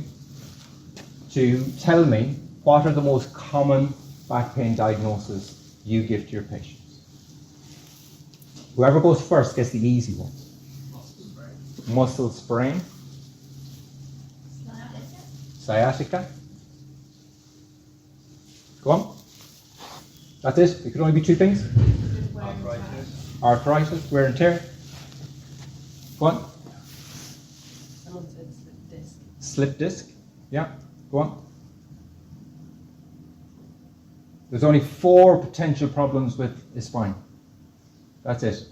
to tell me what are the most common back pain diagnoses you give to your patients. Whoever goes first gets the easy one. Muscle sprain. Sciatica. Go on. That's it. It could only be two things. Arthritis, wear and tear. Go on. Someone said slip disc. Slip disc. Yeah. Go on. There's only 4 potential problems with a spine. That's it.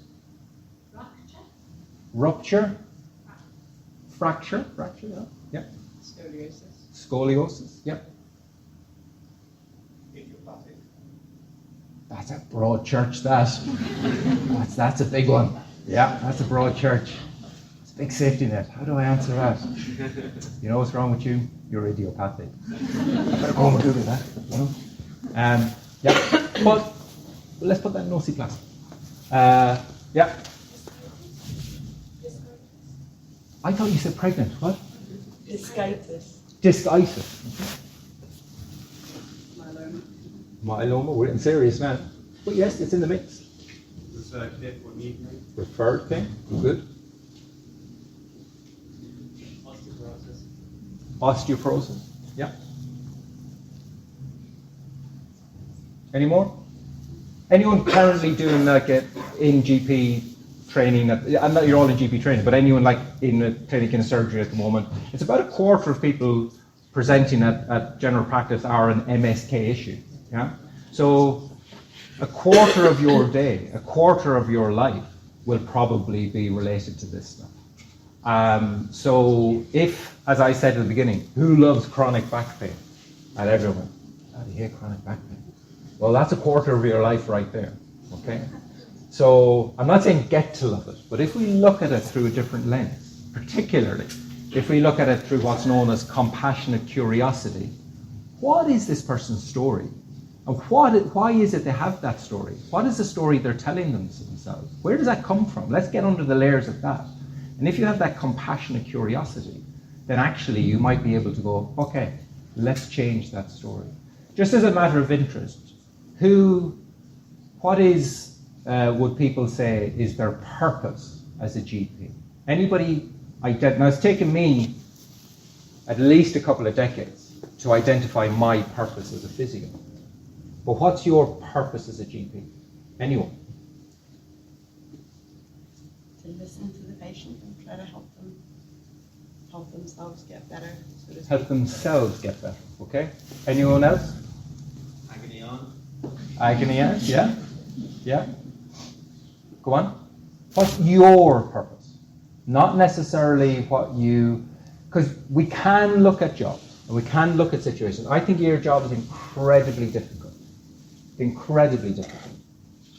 Rupture. Fracture. Fracture. Yeah. Yeah. Scoliosis. Yeah. Idiopathic. That's a broad church. That's a big one. Yeah. That's a broad church. It's a big safety net. How do I answer that? You know what's wrong with you? You're idiopathic. I better go and Google that. You know? Yeah, but let's put that in nociplasty. Yeah. I thought you said pregnant. What? Discitis. Discitis. Myeloma. Myeloma. We're getting serious now. But yes, it's in the mix. This hip or knee pain. Referred thing. Good. Osteoporosis. Osteoporosis. Yeah. Any more? Anyone currently doing like in GP training? I'm not. You're all in GP training, but anyone like in a clinic in a surgery at the moment? It's about a quarter of people presenting at general practice are an MSK issue. Yeah. So a quarter of your day, a quarter of your life will probably be related to this stuff. So if, as I said at the beginning, who loves chronic back pain? And everyone. Oh, you hate chronic back pain. Well, that's a quarter of your life right there, okay? So I'm not saying get to love it, but if we look at it through a different lens, particularly if we look at it through what's known as compassionate curiosity, what is this person's story? And why is it they have that story? What is the story they're telling themselves? Where does that come from? Let's get under the layers of that. And if you have that compassionate curiosity, then actually you might be able to go, okay, let's change that story. Just as a matter of interest, what is, would people say, is their purpose as a GP? Anybody, now it's taken me at least a couple of decades to identify my purpose as a physio. But what's your purpose as a GP? Anyone? To listen to the patient and try to help themselves get better. So to speak. Help themselves get better, okay? Anyone else? Agony on. Agony out, yeah? Yeah? Go on. What's your purpose? Not necessarily what you... Because we can look at jobs, and we can look at situations. I think your job is incredibly difficult. Incredibly difficult.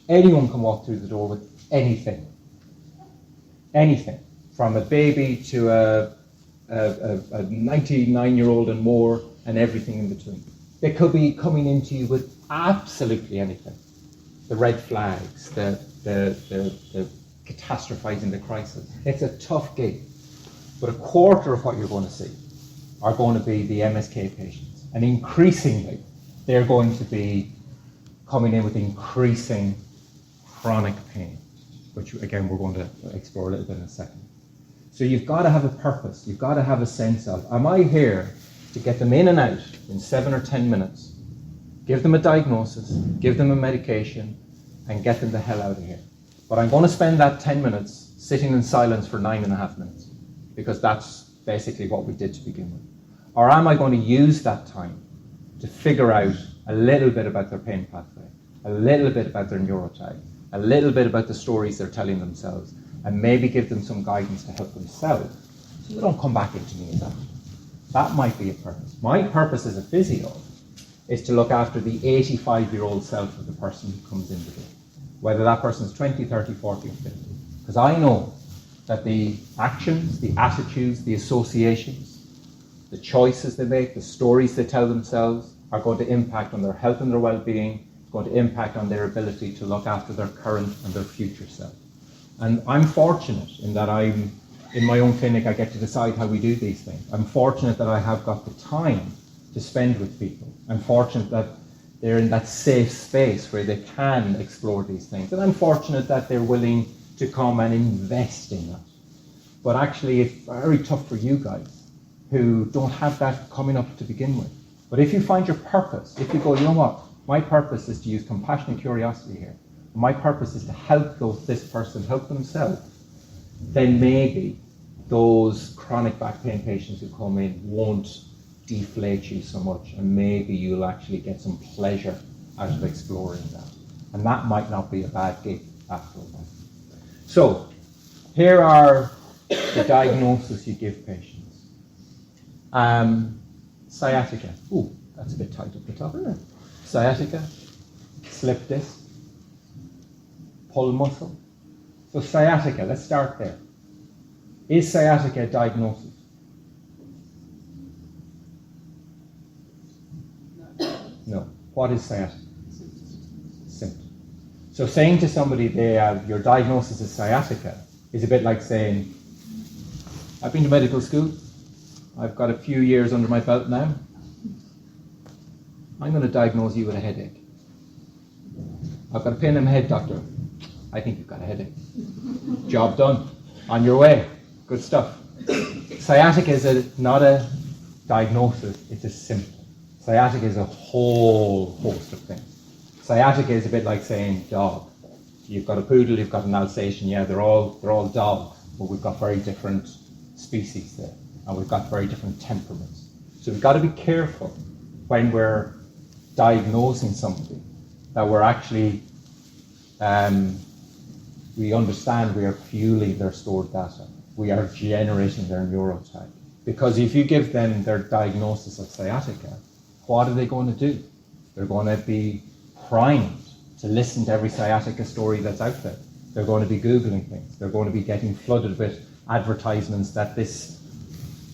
Anyone can walk through the door with anything. Anything. From a baby to a 99-year-old and more, and everything in between. They could be coming into you with absolutely anything. The red flags, the catastrophizing the crisis. It's a tough gig. But a quarter of what you're going to see are going to be the MSK patients. And increasingly, they're going to be coming in with increasing chronic pain, which again, we're going to explore a little bit in a second. So you've got to have a purpose. You've got to have a sense of, am I here to get them in and out in 7 or 10 minutes, give them a diagnosis, give them a medication, and get them the hell out of here. But I'm going to spend that 10 minutes sitting in silence for 9.5 minutes, because that's basically what we did to begin with. Or am I going to use that time to figure out a little bit about their pain pathway, a little bit about their neurotype, a little bit about the stories they're telling themselves, and maybe give them some guidance to help themselves, so they don't come back into me as that. That might be a purpose. My purpose as a physio is to look after the 85-year-old self of the person who comes in the door, whether that person is 20, 30, 40, or 50. Because I know that the actions, the attitudes, the associations, the choices they make, the stories they tell themselves are going to impact on their health and their well-being, going to impact on their ability to look after their current and their future self. And I'm fortunate in that in my own clinic, I get to decide how we do these things. I'm fortunate that I have got the time to spend with people. I'm fortunate that they're in that safe space where they can explore these things. And I'm fortunate that they're willing to come and invest in that. But actually, it's very tough for you guys who don't have that coming up to begin with. But if you find your purpose, if you go, you know what, my purpose is to use compassion and curiosity here. My purpose is to help this person help themselves. Then maybe those chronic back pain patients who come in won't deflate you so much, and maybe you'll actually get some pleasure out of exploring that. And that might not be a bad gig after a while. So, here are the diagnoses you give patients. Sciatica. Ooh, that's a bit tight up the top, isn't it? Sciatica, slip disc, pull muscle. So sciatica, let's start there. Is sciatica a diagnosis? No. What is sciatica? Symptom. So saying to somebody your diagnosis is sciatica is a bit like saying, I've been to medical school, I've got a few years under my belt now, I'm going to diagnose you with a headache. I've got a pain in my head, doctor. I think you've got a headache. Job done. On your way. Good stuff. Sciatica is not a diagnosis, it's a symptom. Sciatica is a whole host of things. Sciatica is a bit like saying dog. You've got a poodle, you've got an Alsatian, yeah, they're all dogs, but we've got very different species there, and we've got very different temperaments. So we've got to be careful when we're diagnosing somebody that we're actually we understand we are fueling their stored data. We are generating their neurotype. Because if you give them their diagnosis of sciatica, what are they going to do? They're going to be primed to listen to every sciatica story that's out there. They're going to be Googling things. They're going to be getting flooded with advertisements that this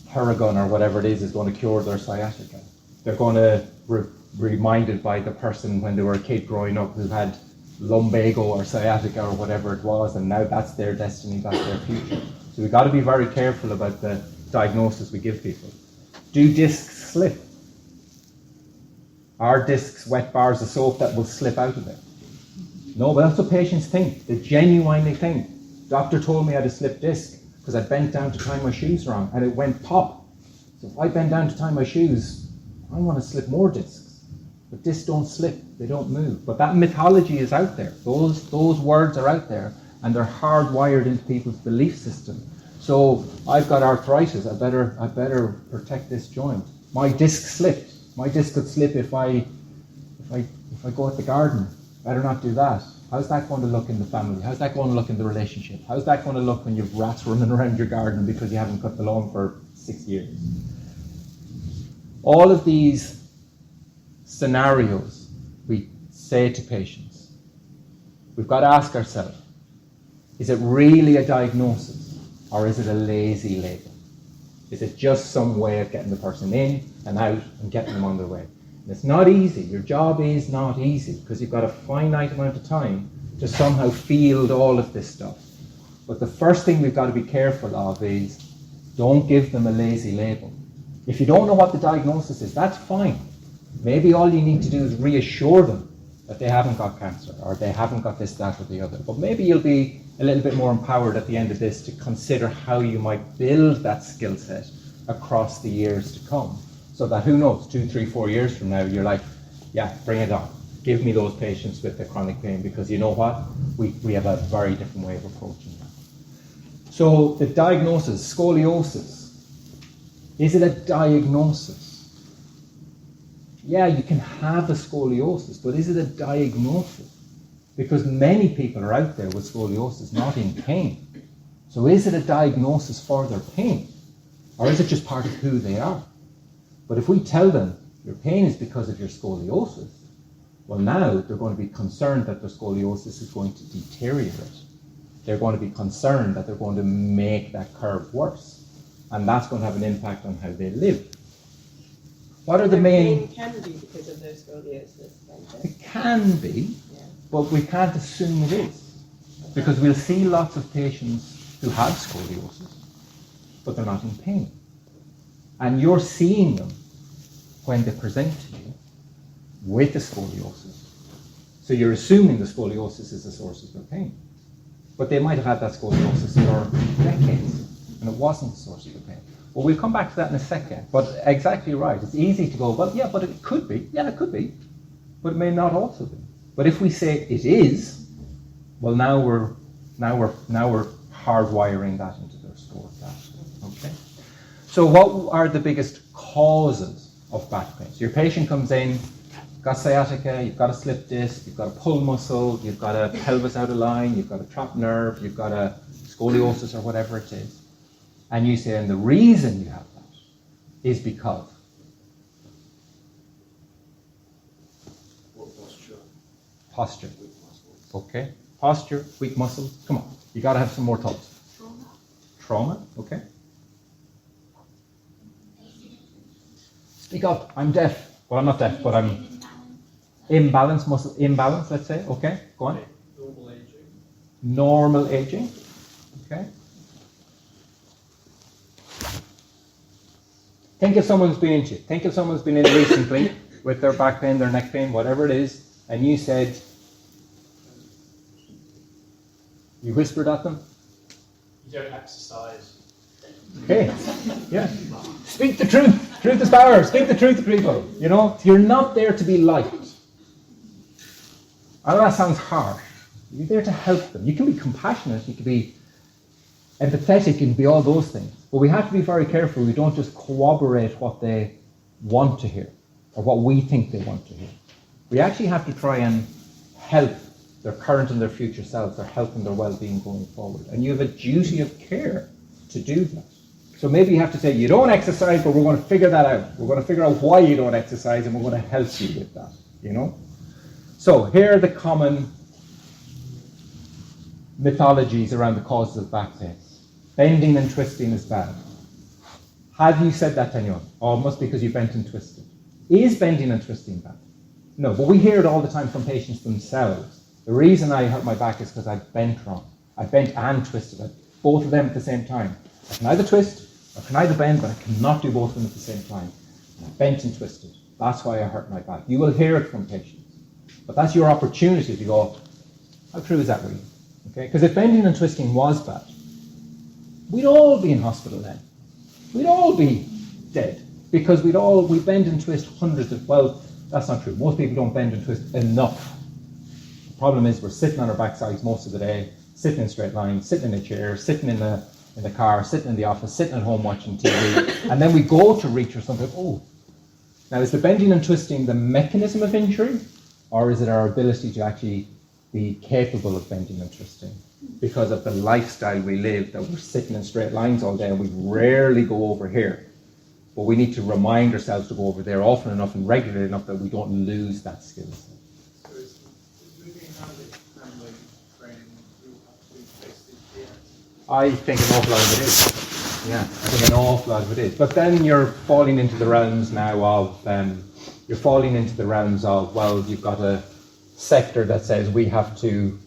Hexagon or whatever it is going to cure their sciatica. They're going to be reminded by the person when they were a kid growing up who had lumbago or sciatica or whatever it was, and now that's their destiny, that's their future. So we've got to be very careful about the diagnosis we give people. Do discs slip? Are discs wet bars of soap that will slip out of it? No, but that's what patients think. They genuinely think. Doctor told me I had a slipped disc because I bent down to tie my shoes wrong and it went pop. So if I bend down to tie my shoes, I want to slip more discs. But discs don't slip, they don't move. But that mythology is out there. Those words are out there and they're hardwired into people's belief system. So I've got arthritis, I better protect this joint. My disc slipped. My disc could slip if I go at the garden. Better not do that. How's that going to look in the family? How's that going to look in the relationship? How's that going to look when you've rats running around your garden because you haven't cut the lawn for 6 years? All of these scenarios we say to patients, we've got to ask ourselves, is it really a diagnosis or is it a lazy label? Is it just some way of getting the person in and out and getting them on their way? And it's not easy. Your job is not easy because you've got a finite amount of time to somehow field all of this stuff. But the first thing we've got to be careful of is don't give them a lazy label. If you don't know what the diagnosis is, that's fine. Maybe all you need to do is reassure them that they haven't got cancer or they haven't got this, that, or the other. But maybe you'll be a little bit more empowered at the end of this to consider how you might build that skill set across the years to come. So that, who knows, 2, 3, 4 years from now, you're like, yeah, bring it on. Give me those patients with the chronic pain, because you know what? We have a very different way of approaching that. So the diagnosis, scoliosis. Is it a diagnosis? Yeah, you can have a scoliosis, but is it a diagnosis? Because many people are out there with scoliosis, not in pain. So is it a diagnosis for their pain? Or is it just part of who they are? But if we tell them your pain is because of your scoliosis, well, now they're going to be concerned that their scoliosis is going to deteriorate. They're going to be concerned that they're going to make that curve worse. And that's going to have an impact on how they live. What are the main... Pain can be because of their scoliosis, can't it? It can be, Yeah. but we can't assume it is. Because we'll see lots of patients who have scoliosis, but they're not in pain. And you're seeing them when they present to you with the scoliosis. So you're assuming the scoliosis is the source of their pain. But they might have had that scoliosis for decades, and it wasn't the source of the pain. Well, we'll come back to that in a second. But exactly right. It's easy to go, well, yeah, but it could be. Yeah, it could be. But it may not also be. But if we say it is, well, now we're hardwiring that into their stored data. Okay. So what are the biggest causes of back pain? So your patient comes in, you've got sciatica, you've got a slip disc, you've got a pull muscle, you've got a pelvis out of line, you've got a trapped nerve, you've got a scoliosis or whatever it is. And you say, and the reason you have that is because. Posture. Okay. Posture, weak muscles. Come on. You got to have some more thoughts. Trauma. Okay. Speak up. I'm deaf. Well, I'm not deaf, but I'm imbalance, muscle imbalance, let's say. Okay. Go on. Normal aging. Normal aging. Okay. Think if someone's been into it. Think if someone's been in recently with their back pain, their neck pain, whatever it is, and you said, you whispered at them. You don't exercise. Okay, yeah. Speak the truth. Truth is power. Speak the truth to people. You know, you're not there to be liked. I know that sounds harsh. You're there to help them. You can be compassionate. You can be empathetic and be all those things. But we have to be very careful. We don't just corroborate what they want to hear or what we think they want to hear. We actually have to try and help their current and their future selves, their health and their well-being going forward. And you have a duty of care to do that. So maybe you have to say, you don't exercise, but we're going to figure that out. We're going to figure out why you don't exercise, and we're going to help you with that, you know? So here are the common mythologies around the causes of back pain. Bending and twisting is bad. Have you said that to anyone? Oh, it must be because you bent and twisted. Is bending and twisting bad? No, but we hear it all the time from patients themselves. The reason I hurt my back is because I bent wrong. I bent and twisted it, both of them at the same time. I can either twist, I can either bend, but I cannot do both of them at the same time. And I bent and twisted. That's why I hurt my back. You will hear it from patients. But that's your opportunity to go, how true is that really? Okay? Because if bending and twisting was bad, we'd all be in hospital then. We'd all be dead. Because we bend and twist hundreds of, well, that's not true. Most people don't bend and twist enough. The problem is we're sitting on our backsides most of the day, sitting in straight lines, sitting in a chair, sitting in the car, sitting in the office, sitting at home watching TV, and then we go to reach or something. Oh, now is the bending and twisting the mechanism of injury, or is it our ability to actually be capable of bending and twisting? Because of the lifestyle we live, that we're sitting in straight lines all day and we rarely go over here. But we need to remind ourselves to go over there often enough and regularly enough that we don't lose that skill set. So is moving handling training will have to be based in here? I think an awful lot of it is. Yeah, I think an awful lot of it is. But then you're falling into the realms now of, well, you've got a sector that says we have to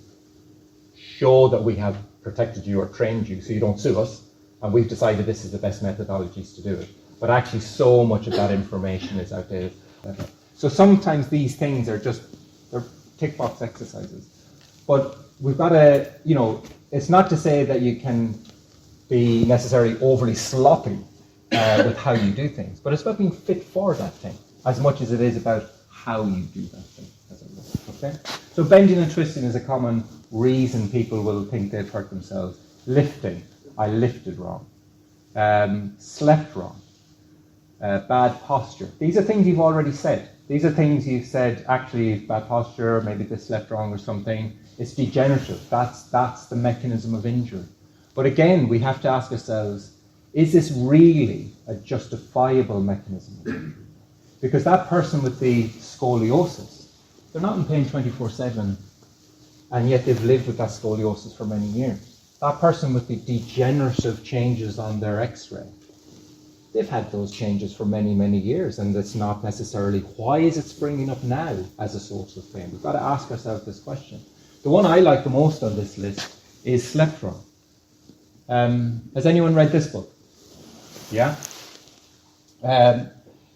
show that we have protected you or trained you so you don't sue us, and we've decided this is the best methodologies to do it. But actually so much of that information is outdated. So sometimes these things are they're tick box exercises. But we've got to, it's not to say that you can be necessarily overly sloppy with how you do things, but it's about being fit for that thing as much as it is about how you do that thing. Okay? So bending and twisting is a common reason people will think they've hurt themselves. Lifting, I lifted wrong. Slept wrong. Bad posture. These are things you've already said. These are things you've said, actually, bad posture, maybe they slept wrong or something. It's degenerative. That's the mechanism of injury. But again, we have to ask ourselves, is this really a justifiable mechanism of injury? Because that person with the scoliosis, they're not in pain 24/7, and yet they've lived with that scoliosis for many years. That person with the degenerative changes on their x-ray, they've had those changes for many, many years, and it's not necessarily why is it springing up now as a source of pain. We've got to ask ourselves this question. The one I like the most on this list is Sleptron. Has anyone read this book? Yeah?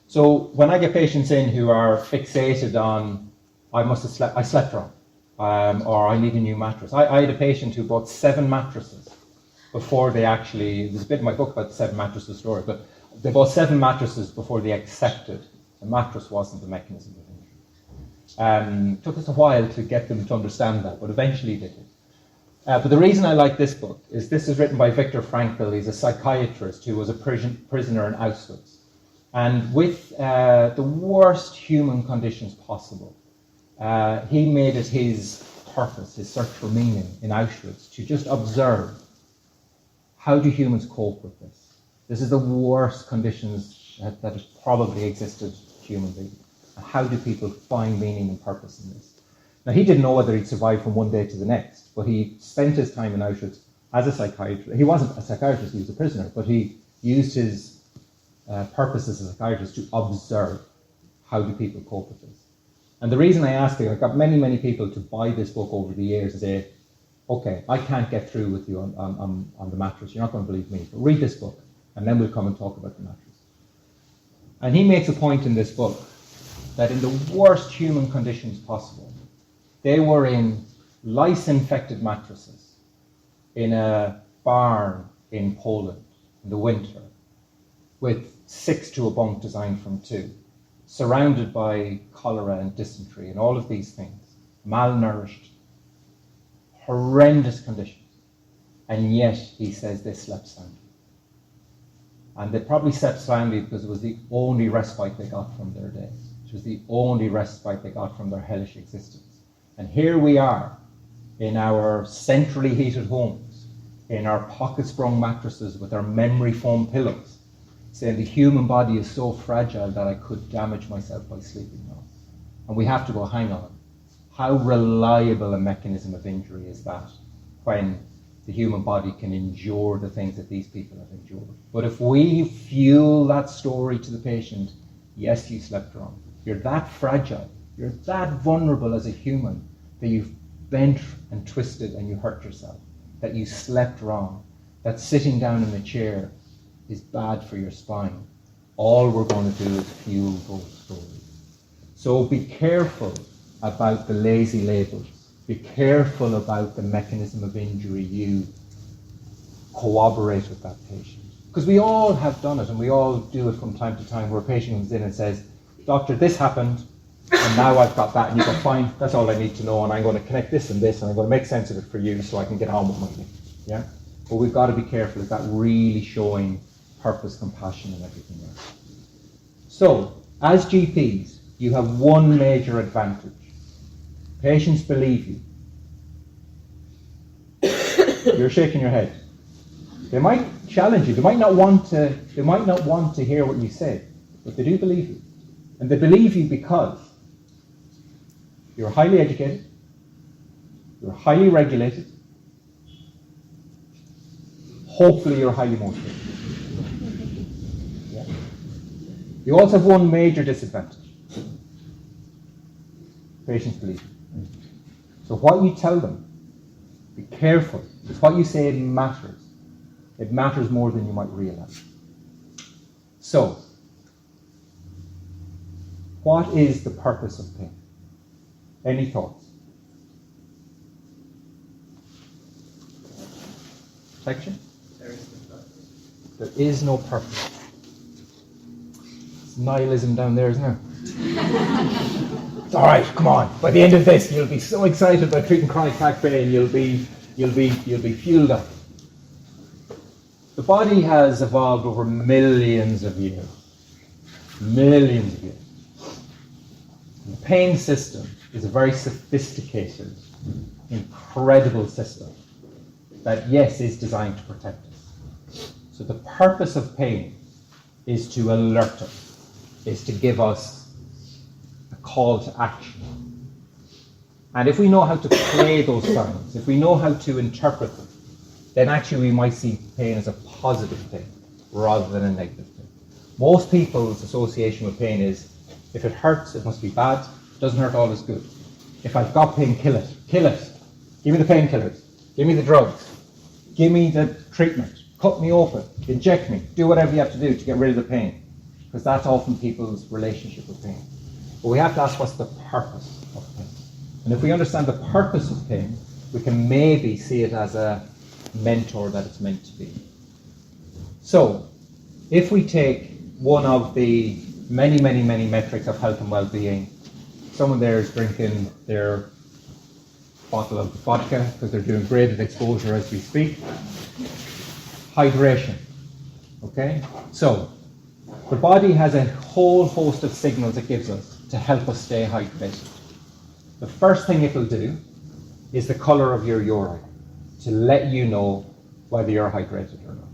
So when I get patients in who are fixated on, I slept wrong, or I need a new mattress. I had a patient who bought 7 mattresses before they actually, there's a bit in my book about the 7 mattresses story, but they bought 7 mattresses before they accepted the mattress wasn't the mechanism of injury. Took us a while to get them to understand that, but eventually they did. But the reason I like this book is this is written by Viktor Frankl. He's a psychiatrist who was a prisoner in Auschwitz. And with the worst human conditions possible, he made it his purpose, his search for meaning in Auschwitz, to just observe, how do humans cope with this? This is the worst conditions that have probably existed human beings. How do people find meaning and purpose in this? Now, he didn't know whether he'd survive from one day to the next, but he spent his time in Auschwitz as a psychiatrist. He wasn't a psychiatrist, he was a prisoner, but he used his purpose as a psychiatrist to observe, how do people cope with this? And the reason I asked him, I've got many, many people to buy this book over the years and say, okay, I can't get through with you on the mattress, you're not going to believe me, but read this book, and then we'll come and talk about the mattress. And he makes a point in this book that in the worst human conditions possible, they were in lice-infected mattresses in a barn in Poland in the winter with 6 to a bunk designed from 2, surrounded by cholera and dysentery and all of these things, malnourished, horrendous conditions. And yet, he says they slept soundly. And they probably slept soundly because it was the only respite they got from their day. It was the only respite they got from their hellish existence. And here we are, in our centrally heated homes, in our pocket-sprung mattresses with our memory foam pillows, saying the human body is so fragile that I could damage myself by sleeping now. And we have to go, hang on, how reliable a mechanism of injury is that when the human body can endure the things that these people have endured? But if we fuel that story to the patient, yes, you slept wrong. You're that fragile. You're that vulnerable as a human that you've bent and twisted and you hurt yourself, that you slept wrong, that sitting down in a chair is bad for your spine. All we're going to do is fuel those stories. So be careful about the lazy labels. Be careful about the mechanism of injury you corroborate with that patient. Because we all have done it, and we all do it from time to time, where a patient comes in and says, doctor, this happened, and now I've got that, and you go, fine, that's all I need to know, and I'm going to connect this and this, and I'm going to make sense of it for you so I can get on with my thing. Yeah? But we've got to be careful of that really showing purpose, compassion, and everything else. So, as GPs, you have one major advantage. Patients believe you. You're shaking your head. They might challenge you. They might not want to hear what you say, but they do believe you. And they believe you because you're highly educated, you're highly regulated, hopefully you're highly motivated. Yeah? You also have one major disadvantage. Patients believe you. So what you tell them, be careful, because what you say matters. It matters more than you might realize. So, what is the purpose of pain? Any thoughts? Section? There is no purpose. There is no purpose. It's nihilism down there, isn't there? It's all right, come on. By the end of this, you'll be so excited about treating chronic back pain. You'll be fueled up. The body has evolved over millions of years. Millions of years. The pain system is a very sophisticated, incredible system that, yes, is designed to protect us. So the purpose of pain is to alert us, is to give us a call to action. And if we know how to play those signs, if we know how to interpret them, then actually we might see pain as a positive thing rather than a negative thing. Most people's association with pain is, if it hurts, it must be bad. If it doesn't hurt, all is good. If I've got pain, kill it. Kill it. Give me the painkillers. Give me the drugs. Give me the treatment. Cut me open. Inject me. Do whatever you have to do to get rid of the pain. Because that's often people's relationship with pain. But we have to ask, what's the purpose of pain? And if we understand the purpose of pain, we can maybe see it as a mentor that it's meant to be. So, if we take one of the many, many, many metrics of health and well-being, someone there is drinking their bottle of vodka because they're doing graded exposure as we speak. Hydration. Okay? So, the body has a whole host of signals it gives us to help us stay hydrated. The first thing it will do is the colour of your urine, to let you know whether you're hydrated or not.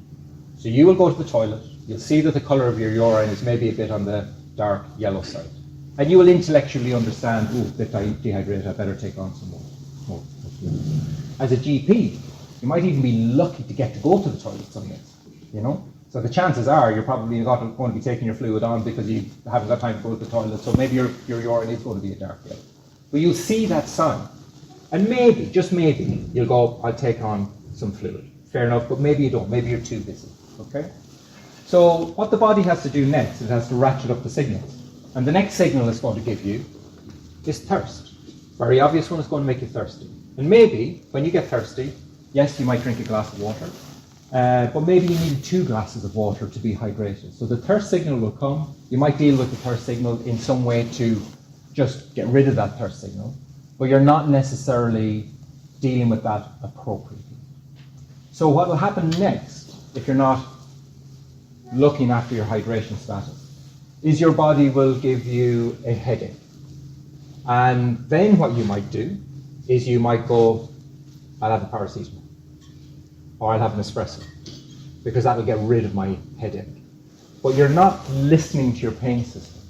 So you will go to the toilet, you'll see that the colour of your urine is maybe a bit on the dark yellow side. And you will intellectually understand, oh, a bit dehydrated, I better take on some more fluid. As a GP, you might even be lucky to get to go to the toilet some days, you know? So the chances are you're probably not going to be taking your fluid on because you haven't got time to go to the toilet, so maybe your urine is going to be a dark yellow. But you'll see that sign, and maybe, just maybe, you'll go, I'll take on some fluid. Fair enough, but maybe you don't, maybe you're too busy, okay? So what the body has to do next, it has to ratchet up the signals. And the next signal it's going to give you is thirst. Very obvious one, it's going to make you thirsty. And maybe, when you get thirsty, yes, you might drink a glass of water, but maybe you need 2 glasses of water to be hydrated. So the thirst signal will come. You might deal with the thirst signal in some way to just get rid of that thirst signal, but you're not necessarily dealing with that appropriately. So what will happen next, if you're not looking after your hydration status, is your body will give you a headache. And then what you might do is you might go, I'll have a paracetamol, or I'll have an espresso, because that will get rid of my headache. But you're not listening to your pain system.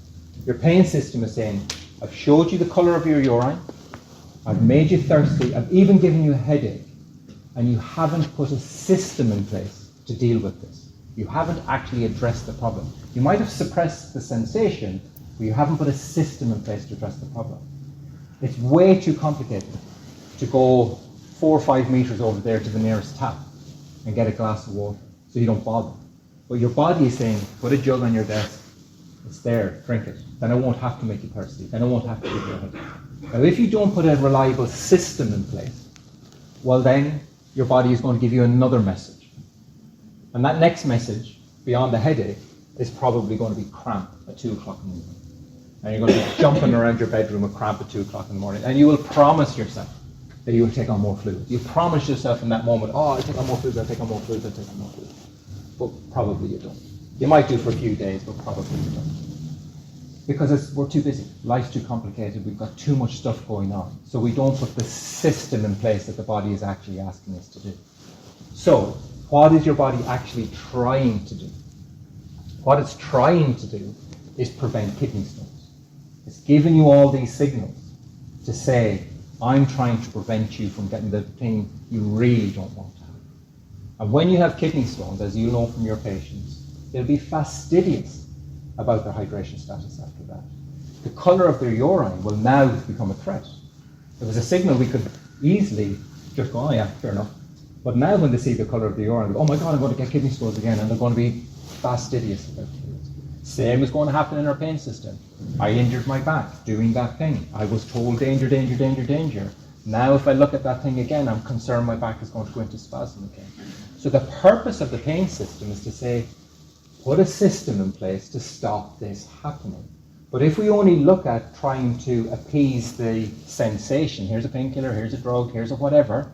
Your pain system is saying, I've showed you the colour of your urine, I've made you thirsty, I've even given you a headache, and you haven't put a system in place to deal with this. You haven't actually addressed the problem. You might have suppressed the sensation, but you haven't put a system in place to address the problem. It's way too complicated to go 4 or 5 meters over there to the nearest tap and get a glass of water, so you don't bother. But your body is saying, put a jug on your desk, it's there, drink it. Then I won't have to make you thirsty, then I won't have to give you a headache. Now if you don't put a reliable system in place, well then your body is going to give you another message. And that next message, beyond the headache, is probably going to be cramp at 2 o'clock in the morning. And you're going to be jumping around your bedroom with cramp at 2 o'clock in the morning. And you will promise yourself that you will take on more fluid. You promise yourself in that moment, oh, I'll take on more fluid, I'll take on more fluid, I'll take on more fluid. But probably you don't. You might do for a few days, but probably you don't. Because we're too busy. Life's too complicated. We've got too much stuff going on. So we don't put the system in place that the body is actually asking us to do. So, what is your body actually trying to do? What it's trying to do is prevent kidney stones. It's giving you all these signals to say, I'm trying to prevent you from getting the thing you really don't want to have. And when you have kidney stones, as you know from your patients, they'll be fastidious about their hydration status after that. The colour of their urine will now become a threat. There was a signal we could easily just go, oh yeah, fair enough. But now when they see the colour of the urine, oh my God, I'm going to get kidney stones again, and they're going to be fastidious about it. Same is going to happen in our pain system. I injured my back doing that thing. I was told danger, danger, danger, danger. Now if I look at that thing again, I'm concerned my back is going to go into spasm again. So the purpose of the pain system is to say, put a system in place to stop this happening. But if we only look at trying to appease the sensation, here's a painkiller, here's a drug, here's a whatever,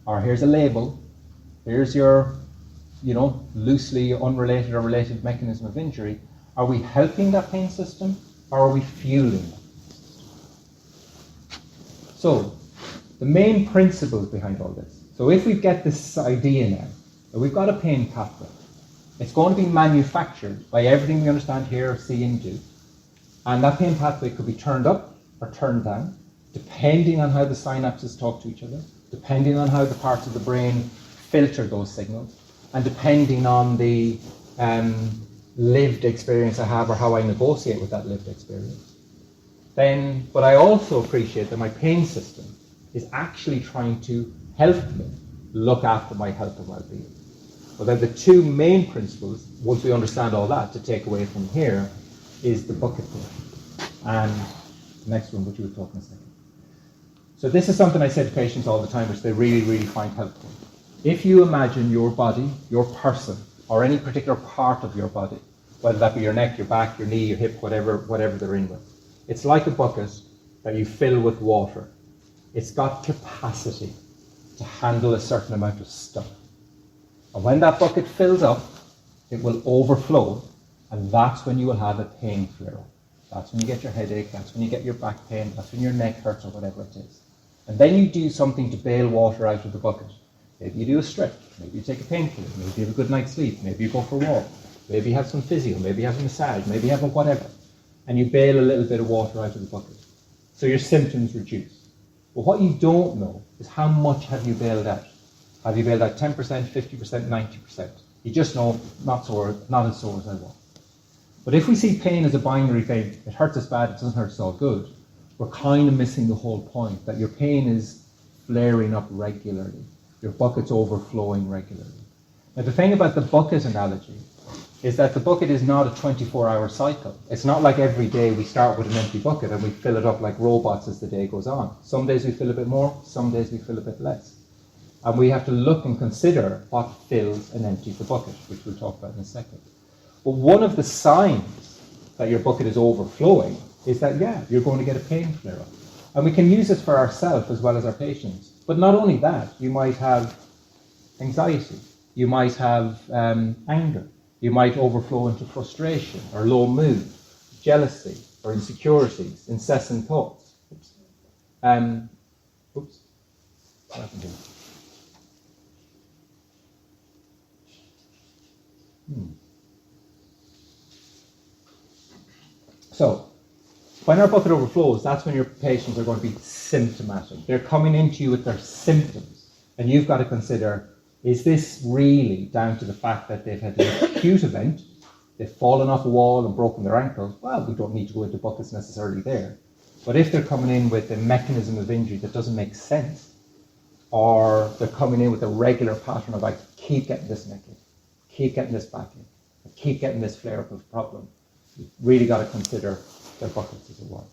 or here's a label, here's your, loosely unrelated or related mechanism of injury, are we helping that pain system or are we fueling it? So, the main principles behind all this. So if we get this idea now, that we've got a pain pathway, it's going to be manufactured by everything we understand here, see and do, and that pain pathway could be turned up or turned down, depending on how the synapses talk to each other, depending on how the parts of the brain filter those signals, and depending on the lived experience I have or how I negotiate with that lived experience. But I also appreciate that my pain system is actually trying to help me look after my health and well-being. Well, then the two main principles, once we understand all that, to take away from here is the bucket thing. And the next one, which we will talk in a second. So this is something I say to patients all the time, which they really, really find helpful. If you imagine your body, your person, or any particular part of your body, whether that be your neck, your back, your knee, your hip, whatever they're in with, it's like a bucket that you fill with water. It's got capacity to handle a certain amount of stuff. And when that bucket fills up, it will overflow, and that's when you will have a pain flare-up. That's when you get your headache, that's when you get your back pain, that's when your neck hurts or whatever it is. And then you do something to bail water out of the bucket. Maybe you do a stretch, maybe you take a painkiller, maybe you have a good night's sleep, maybe you go for a walk, maybe you have some physio, maybe you have a massage, maybe you have a whatever. And you bail a little bit of water out of the bucket. So your symptoms reduce. But what you don't know is how much have you bailed out. Have you bailed out 10%, 50%, 90%? You just know not as sore as I want. But if we see pain as a binary thing, it hurts us bad, it doesn't hurt us all good, we're kind of missing the whole point, that your pain is flaring up regularly. Your bucket's overflowing regularly. Now the thing about the bucket analogy is that the bucket is not a 24-hour cycle. It's not like every day we start with an empty bucket and we fill it up like robots as the day goes on. Some days we fill a bit more, some days we fill a bit less. And we have to look and consider what fills and empties the bucket, which we'll talk about in a second. But one of the signs that your bucket is overflowing is that, you're going to get a pain flare-up. And we can use this for ourselves as well as our patients. But not only that, you might have anxiety, you might have anger, you might overflow into frustration or low mood, jealousy or insecurities, incessant thoughts. What happened here? So, when our bucket overflows, that's when your patients are going to be symptomatic. They're coming into you with their symptoms. And you've got to consider, is this really down to the fact that they've had an acute event, they've fallen off a wall and broken their ankle? Well, we don't need to go into buckets necessarily there. But if they're coming in with a mechanism of injury that doesn't make sense, or they're coming in with a regular pattern of, I keep getting this neck in, keep getting this back in, I keep getting this flare-up of problem, you've really got to consider their buckets as well.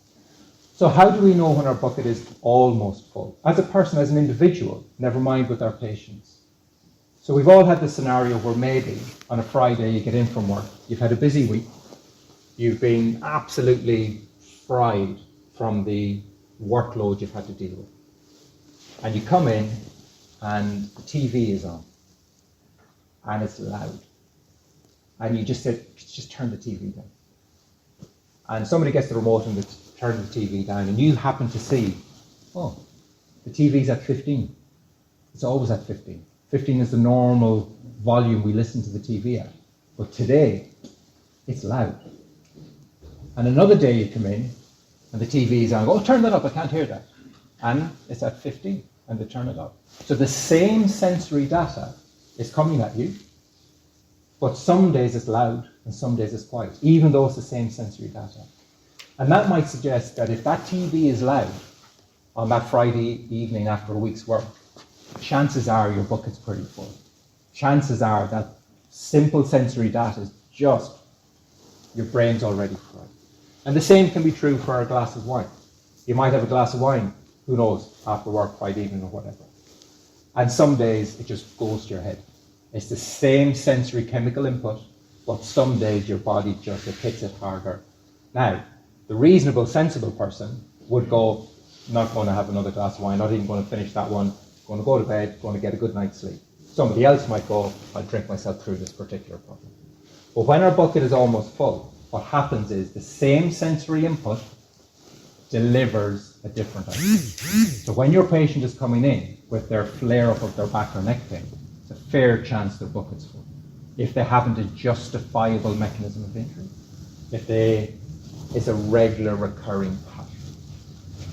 So how do we know when our bucket is almost full? As a person, as an individual, never mind with our patients. So we've all had this scenario where maybe on a Friday you get in from work, you've had a busy week, you've been absolutely fried from the workload you've had to deal with. And you come in and the TV is on and it's loud. And you just say, just turn the TV down. And somebody gets the remote and turns the TV down, and you happen to see, oh, the TV's at 15. It's always at 15. 15 is the normal volume we listen to the TV at. But today, it's loud. And another day you come in, and the TV is on, oh, turn that up, I can't hear that. And it's at 15, and they turn it up. So the same sensory data is coming at you, but some days it's loud, and some days it's quiet, even though it's the same sensory data. And that might suggest that if that TV is loud on that Friday evening after a week's work, chances are your bucket's pretty full. Chances are that simple sensory data is just, your brain's already fried. And the same can be true for a glass of wine. You might have a glass of wine, who knows, after work, Friday evening or whatever. And some days it just goes to your head. It's the same sensory chemical input, but some days your body just hits it harder. Now, the reasonable, sensible person would go, not going to have another glass of wine, not even going to finish that one, going to go to bed, going to get a good night's sleep. Somebody else might go, I'll drink myself through this particular problem. But when our bucket is almost full, what happens is the same sensory input delivers a different outcome. So when your patient is coming in with their flare-up of their back or neck pain, it's a fair chance their bucket's full. If they haven't a justifiable mechanism of injury, if it's a regular recurring pattern.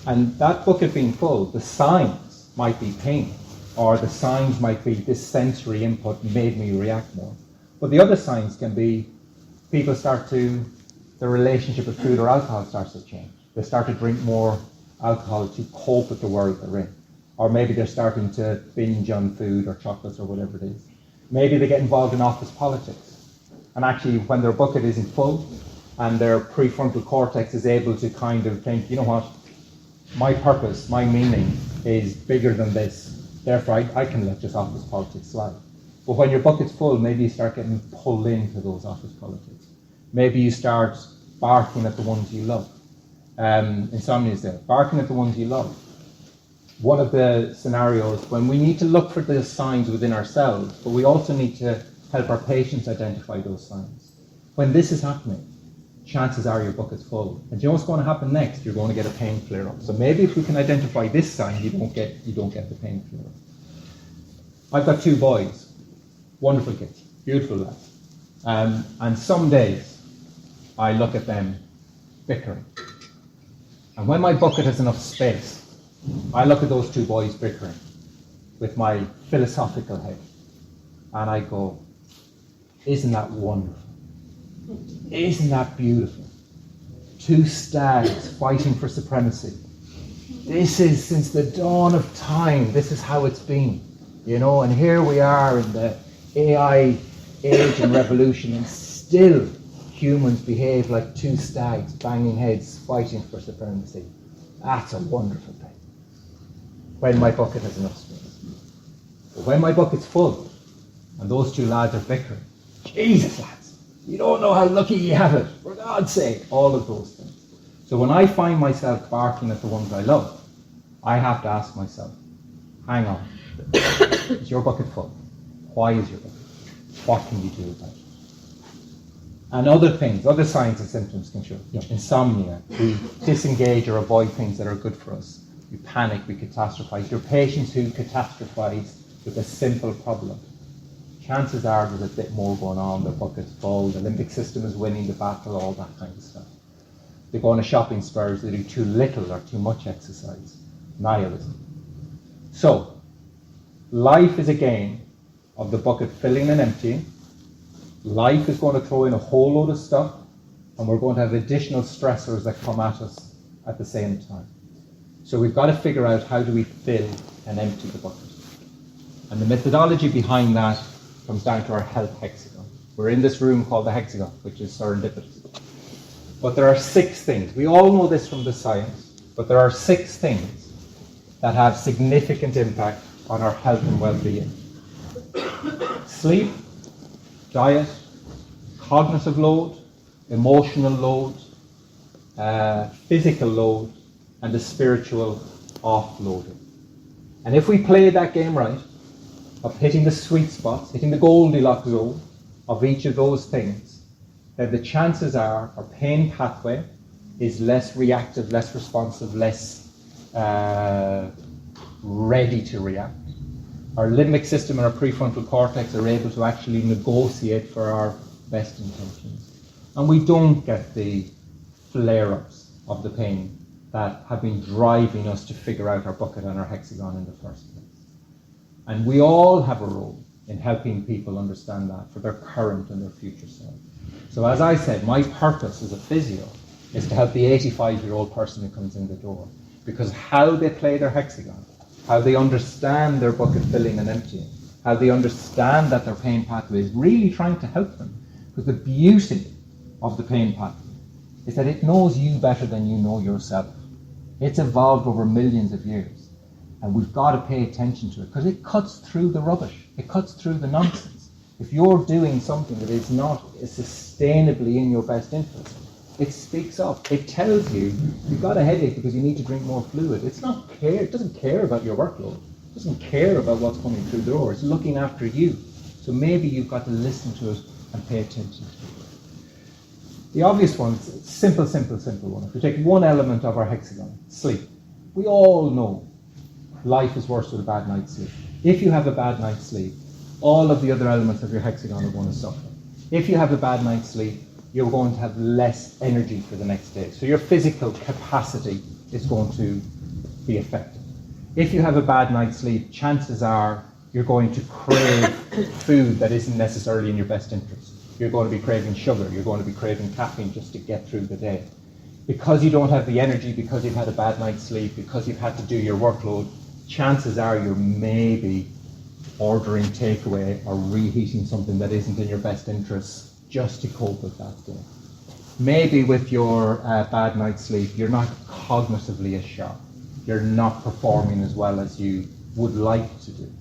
And that bucket being full, the signs might be pain, or the signs might be this sensory input made me react more. But the other signs can be, their relationship with food or alcohol starts to change. They start to drink more alcohol to cope with the world they're in. Or maybe they're starting to binge on food or chocolates or whatever it is. Maybe they get involved in office politics. And actually, when their bucket isn't full and their prefrontal cortex is able to kind of think, you know what, my purpose, my meaning is bigger than this. Therefore, I can let just office politics slide. But when your bucket's full, maybe you start getting pulled into those office politics. Maybe you start barking at the ones you love. Insomnia is there. Barking at the ones you love. One of the scenarios when we need to look for the signs within ourselves, but we also need to help our patients identify those signs. When this is happening, chances are your bucket's full. And do you know what's going to happen next? You're going to get a pain flare up. So maybe if we can identify this sign, you don't get the pain flare up. I've got 2 boys, wonderful kids, beautiful lads. And some days I look at them bickering. And when my bucket has enough space, I look at those 2 boys bickering with my philosophical head. And I go, isn't that wonderful? Isn't that beautiful? 2 stags fighting for supremacy. This is, since the dawn of time, this is how it's been. You know, and here we are in the AI age and revolution, and still humans behave like 2 stags banging heads fighting for supremacy. That's a wonderful thing. When my bucket has enough space. But when my bucket's full, and those 2 lads are bickering, Jesus lads, you don't know how lucky you have it, for God's sake, all of those things. So when I find myself barking at the ones I love, I have to ask myself, hang on, is your bucket full? Why is your bucket full? What can you do about it? And other things, other signs and symptoms can show. Insomnia, we disengage or avoid things that are good for us. We panic, we catastrophize. Your patients who catastrophize with a simple problem, chances are there's a bit more going on, their bucket's full, the limbic system is winning the battle, all that kind of stuff. They go on a shopping spurs, they do too little or too much exercise. Nihilism. So, life is a game of the bucket filling and emptying. Life is going to throw in a whole load of stuff, and we're going to have additional stressors that come at us at the same time. So we've got to figure out how do we fill and empty the bucket. And the methodology behind that comes down to our health hexagon. We're in this room called the hexagon, which is serendipitous. But there are 6 things. We all know this from the science, but there are 6 things that have significant impact on our health and well-being. Sleep, diet, cognitive load, emotional load, physical load, and the spiritual offloading. And if we play that game right, of hitting the sweet spots, hitting the Goldilocks zone of each of those things, then the chances are our pain pathway is less reactive, less responsive, less ready to react. Our limbic system and our prefrontal cortex are able to actually negotiate for our best intentions. And we don't get the flare-ups of the pain that have been driving us to figure out our bucket and our hexagon in the first place. And we all have a role in helping people understand that for their current and their future self. So as I said, my purpose as a physio is to help the 85-year-old person who comes in the door. Because how they play their hexagon, how they understand their bucket filling and emptying, how they understand that their pain pathway is really trying to help them. Because the beauty of the pain pathway is that it knows you better than you know yourself. It's evolved over millions of years. And we've got to pay attention to it because it cuts through the rubbish. It cuts through the nonsense. If you're doing something that is not sustainably in your best interest, it speaks up. It tells you you've got a headache because you need to drink more fluid. It doesn't care about your workload. It doesn't care about what's coming through the door. It's looking after you. So maybe you've got to listen to it and pay attention to it. The obvious one, simple one. If we take one element of our hexagon, sleep. We all know life is worse with a bad night's sleep. If you have a bad night's sleep, all of the other elements of your hexagon are going to suffer. If you have a bad night's sleep, you're going to have less energy for the next day. So your physical capacity is going to be affected. If you have a bad night's sleep, chances are you're going to crave food that isn't necessarily in your best interest. you're going to be craving sugar, you're going to be craving caffeine just to get through the day. Because you don't have the energy, because you've had a bad night's sleep, because you've had to do your workload, chances are you're maybe ordering takeaway or reheating something that isn't in your best interest just to cope with that day. Maybe with your bad night's sleep, you're not cognitively as sharp. You're not performing as well as you would like to do.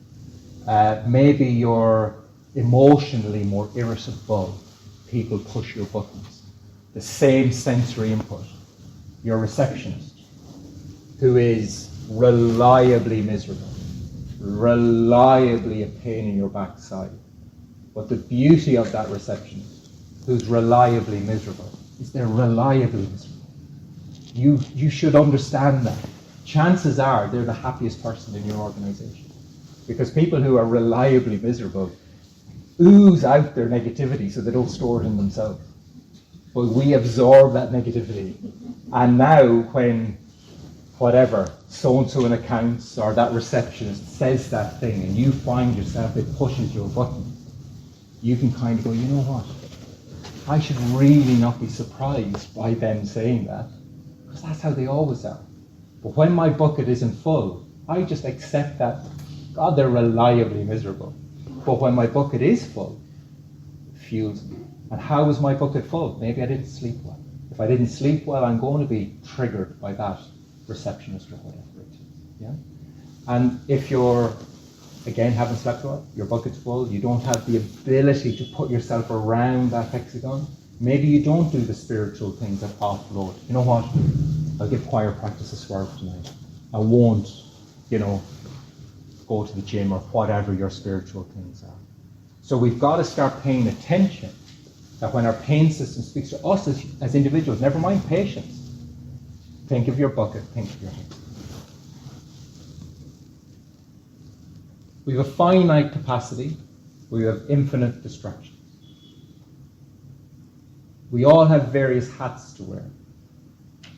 Maybe you're emotionally more irritable. People push your buttons. The same sensory input. Your receptionist, who is reliably miserable, reliably a pain in your backside. But the beauty of that receptionist, who's reliably miserable, is they're reliably miserable. You should understand that. Chances are they're the happiest person in your organization. Because people who are reliably miserable ooze out their negativity so they don't store it in themselves. But we absorb that negativity. And now when whatever, so-and-so in accounts or that receptionist says that thing and you find yourself, it pushes your button, you can kind of go, you know what? I should really not be surprised by them saying that, because that's how they always are. But when my bucket isn't full, I just accept that, God, they're reliably miserable. But when my bucket is full, it fuels me. And how is my bucket full? Maybe I didn't sleep well. If I didn't sleep well, I'm going to be triggered by that receptionist or whatever it is. Yeah? And if you're, again, haven't slept well, your bucket's full, you don't have the ability to put yourself around that hexagon, maybe you don't do the spiritual things that offload. You know what? I'll give choir practice a swerve tonight. I won't, go to the gym or whatever your spiritual things are. So we've got to start paying attention that when our pain system speaks to us as individuals, never mind patients, think of your bucket, think of your head. We have a finite capacity, we have infinite distractions. We all have various hats to wear.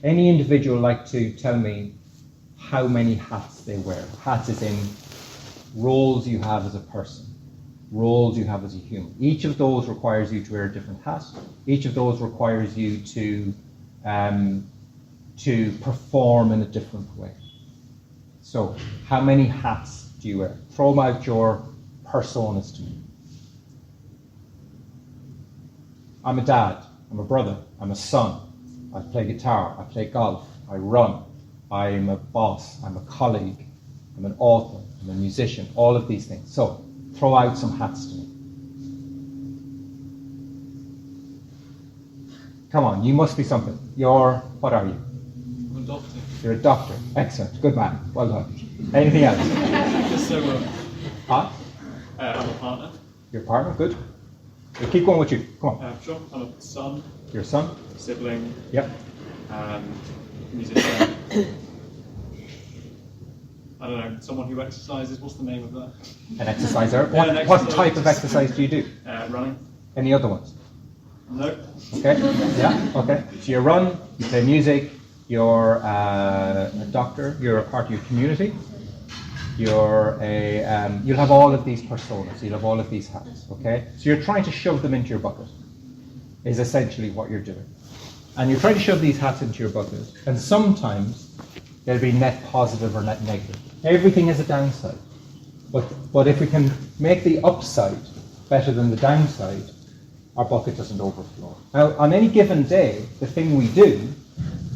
Any individual like to tell me how many hats they wear? Hats is in roles you have as a person, roles you have as a human. Each of those requires you to wear a different hat. Each of those requires you to perform in a different way. So, how many hats do you wear? Throw out your personas to me. I'm a dad, I'm a brother, I'm a son, I play guitar, I play golf, I run, I'm a boss, I'm a colleague, I'm an author, I'm a musician, all of these things. So, throw out some hats to me. Come on, you must be something. What are you? I'm a doctor. You're a doctor. Excellent. Good man. Well done. Anything else? Just so Huh? I'm a partner. Your partner? Good. We'll keep going with you. Come on. Sure. I'm a son, Your son? sibling, Yep. musician. I don't know, someone who exercises. What's the name of that? An exerciser. Yeah, What type of exercise do you do? Running. Any other ones? No. Okay. Yeah. Okay. So you run, you play music, you're a doctor, you're a part of your community, you'll have all of these personas, you'll have all of these hats, okay? So you're trying to shove them into your bucket, is essentially what you're doing. And you're trying to shove these hats into your bucket, and sometimes they'll be net positive or net negative. Everything has a downside. But if we can make the upside better than the downside, our bucket doesn't overflow. Now, on any given day, the thing we do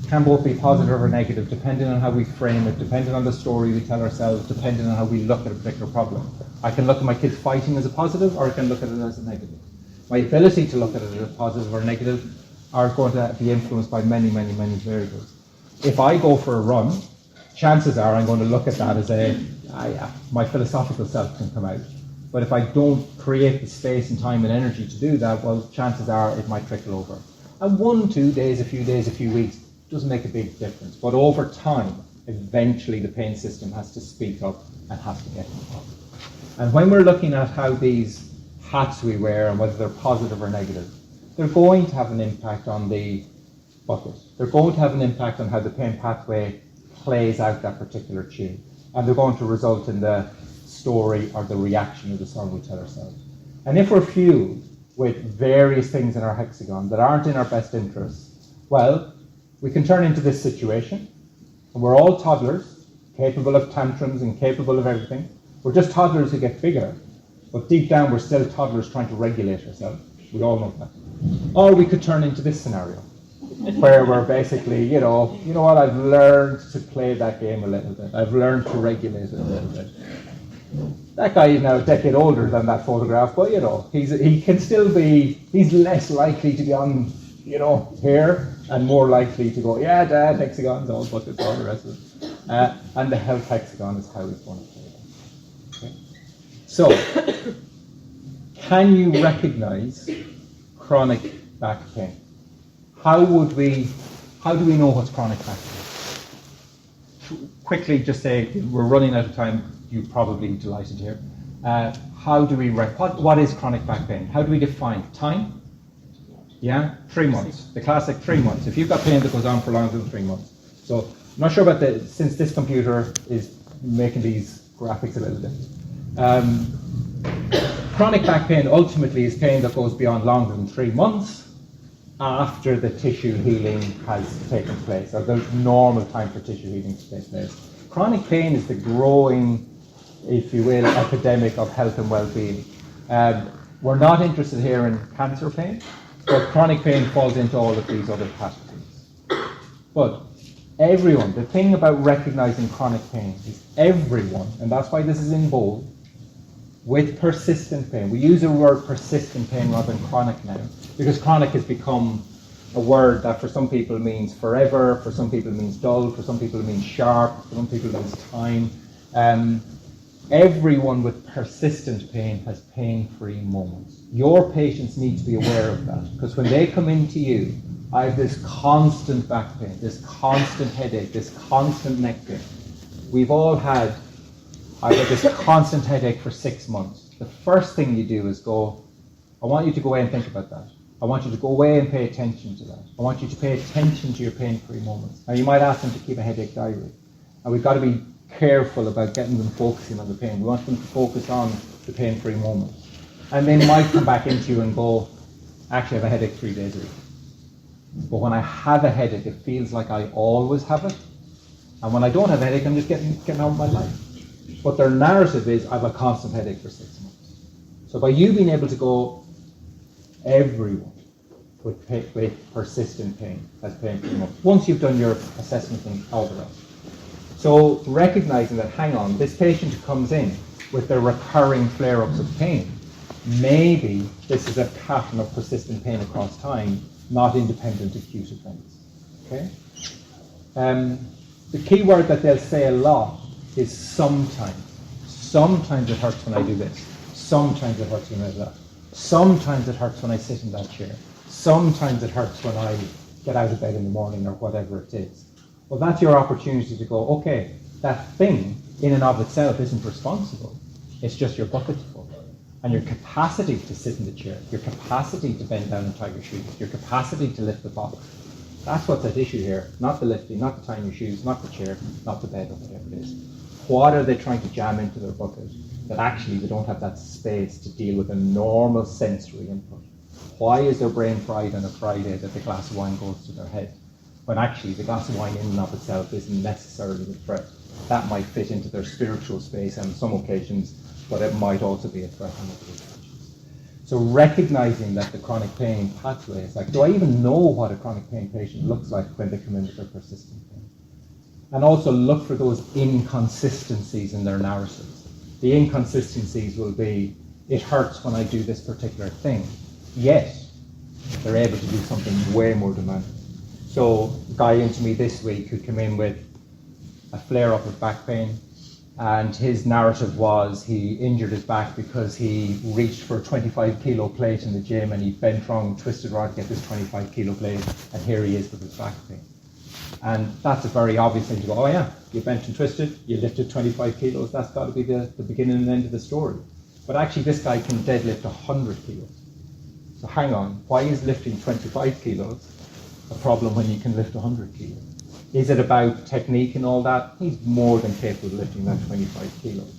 can both be positive or negative, depending on how we frame it, depending on the story we tell ourselves, depending on how we look at a particular problem. I can look at my kids fighting as a positive, or I can look at it as a negative. My ability to look at it as a positive or negative are going to be influenced by many, many, many variables. If I go for a run, chances are I'm going to look at that as my philosophical self can come out. But if I don't create the space and time and energy to do that, well, chances are it might trickle over. And 1, 2 days, a few weeks, doesn't make a big difference. But over time, eventually the pain system has to speak up and has to get involved. And when we're looking at how these hats we wear and whether they're positive or negative, they're going to have an impact on the bucket. They're going to have an impact on how the pain pathway plays out that particular tune. And they're going to result in the story or the reaction of the song we tell ourselves. And if we're fueled with various things in our hexagon that aren't in our best interests, well, we can turn into this situation, and we're all toddlers, capable of tantrums and capable of everything. We're just toddlers who get bigger, but deep down we're still toddlers trying to regulate ourselves. We all know that. Or we could turn into this scenario, where we're basically, you know what, I've learned to play that game a little bit. I've learned to regulate it a little bit. That guy is now a decade older than that photograph, but he's less likely to be on, here, and more likely to go, yeah, Dad, hexagons, all buckets, all the rest of it. And the health hexagon is how he's going to play it. Okay? So, can you recognize chronic back pain? How do we know what's chronic back pain? Quickly, just say, we're running out of time. You're probably delighted here. How do we what is chronic back pain? How do we define time? Yeah, 3 months. The classic 3 months. If you've got pain that goes on for longer than 3 months. So I'm not sure about since this computer is making these graphics a little bit. Chronic back pain ultimately is pain that goes beyond longer than 3 months after the tissue healing has taken place, or there's normal time for tissue healing to take place. Chronic pain is the growing, if you will, epidemic of health and well-being. We're not interested here in cancer pain, but chronic pain falls into all of these other categories. But everyone, the thing about recognizing chronic pain is everyone, and that's why this is in bold, with persistent pain. We use the word persistent pain rather than chronic now, because chronic has become a word that for some people means forever, for some people it means dull, for some people it means sharp, for some people it means time. Everyone with persistent pain has pain-free moments. Your patients need to be aware of that, because when they come into you, I have this constant back pain, this constant headache, this constant neck pain. I've had this constant headache for 6 months. The first thing you do is go, I want you to go away and think about that. I want you to go away and pay attention to that. I want you to pay attention to your pain-free moments. Now, you might ask them to keep a headache diary. And we've got to be careful about getting them focusing on the pain. We want them to focus on the pain-free moments. And they might come back into you and go, actually, I have a headache 3 days a week. But when I have a headache, it feels like I always have it. And when I don't have a headache, I'm just getting on with my life. But their narrative is, I have a constant headache for 6 months. So by you being able to go, everyone with persistent pain has pain-free moments. Once you've done your assessment and all the rest. So recognizing that, hang on, this patient who comes in with their recurring flare-ups of pain, maybe this is a pattern of persistent pain across time, not independent acute events. Okay? The key word that they'll say a lot is sometimes. Sometimes it hurts when I do this. Sometimes it hurts when I do that. Sometimes it hurts when I sit in that chair. Sometimes it hurts when I get out of bed in the morning, or whatever it is. Well, that's your opportunity to go, okay, that thing in and of itself isn't responsible. It's just your bucket's full. And your capacity to sit in the chair, your capacity to bend down and tie your shoes, your capacity to lift the box. That's what's at issue here. Not the lifting, not the tying your shoes, not the chair, not the bed, or whatever it is. What are they trying to jam into their bucket that actually they don't have that space to deal with a normal sensory input? Why is their brain fried on a Friday that the glass of wine goes to their head, when actually the glass of wine in and of itself isn't necessarily the threat? That might fit into their spiritual space on some occasions, but it might also be a threat on other occasions. So recognizing that the chronic pain pathway is like, do I even know what a chronic pain patient looks like when they come in with their persistent pain? And also look for those inconsistencies in their narratives. The inconsistencies will be, it hurts when I do this particular thing, yet they're able to do something way more demanding. So a guy into me this week who came in with a flare-up of back pain, and his narrative was he injured his back because he reached for a 25 kilo plate in the gym, and he bent wrong, twisted right to get this 25 kilo plate, and here he is with his back pain. And that's a very obvious thing to go, oh yeah, you bent and twisted, you lifted 25 kilos, that's got to be the beginning and end of the story. But actually this guy can deadlift 100 kilos. So hang on, why is lifting 25 kilos a problem when you can lift 100 kilos? Is it about technique and all that? He's more than capable of lifting that 25 kilos.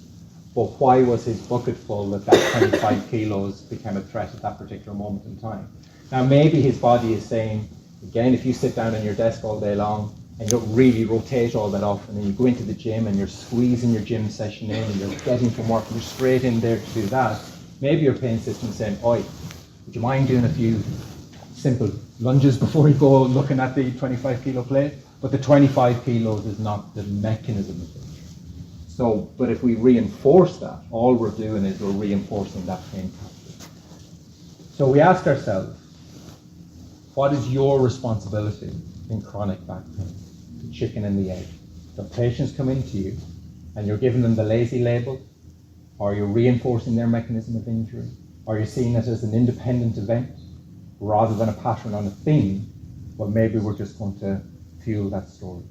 but why was his bucket full that 25 kilos became a threat at that particular moment in time? Now maybe his body is saying, again, if you sit down on your desk all day long and you don't really rotate all that often, and you go into the gym and you're squeezing your gym session in and you're getting from work and you're straight in there to do that, maybe your pain system is saying, oi, would you mind doing a few simple lunges before you go looking at the 25 kilo plate? But the 25 kilos is not the mechanism of it. So, but if we reinforce that, all we're doing is we're reinforcing that pain pathway. So we ask ourselves, what is your responsibility in chronic back pain? The chicken and the egg. The patients come into you and you're giving them the lazy label, or you're reinforcing their mechanism of injury, or you're seeing it as an independent event rather than a pattern on a theme. Well, maybe we're just going to fuel that story.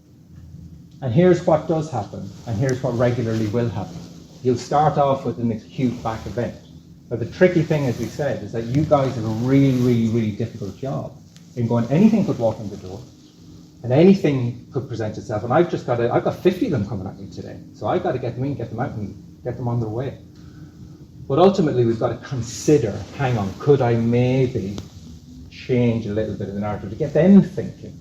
And here's what does happen, and here's what regularly will happen. You'll start off with an acute back event. But the tricky thing, as we said, is that you guys have a really, really, really difficult job in going, anything could walk in the door, and anything could present itself. And I've got 50 of them coming at me today. So I've got to get them in, get them out, and get them on their way. But ultimately, we've got to consider, hang on, could I maybe change a little bit of the narrative to get them thinking?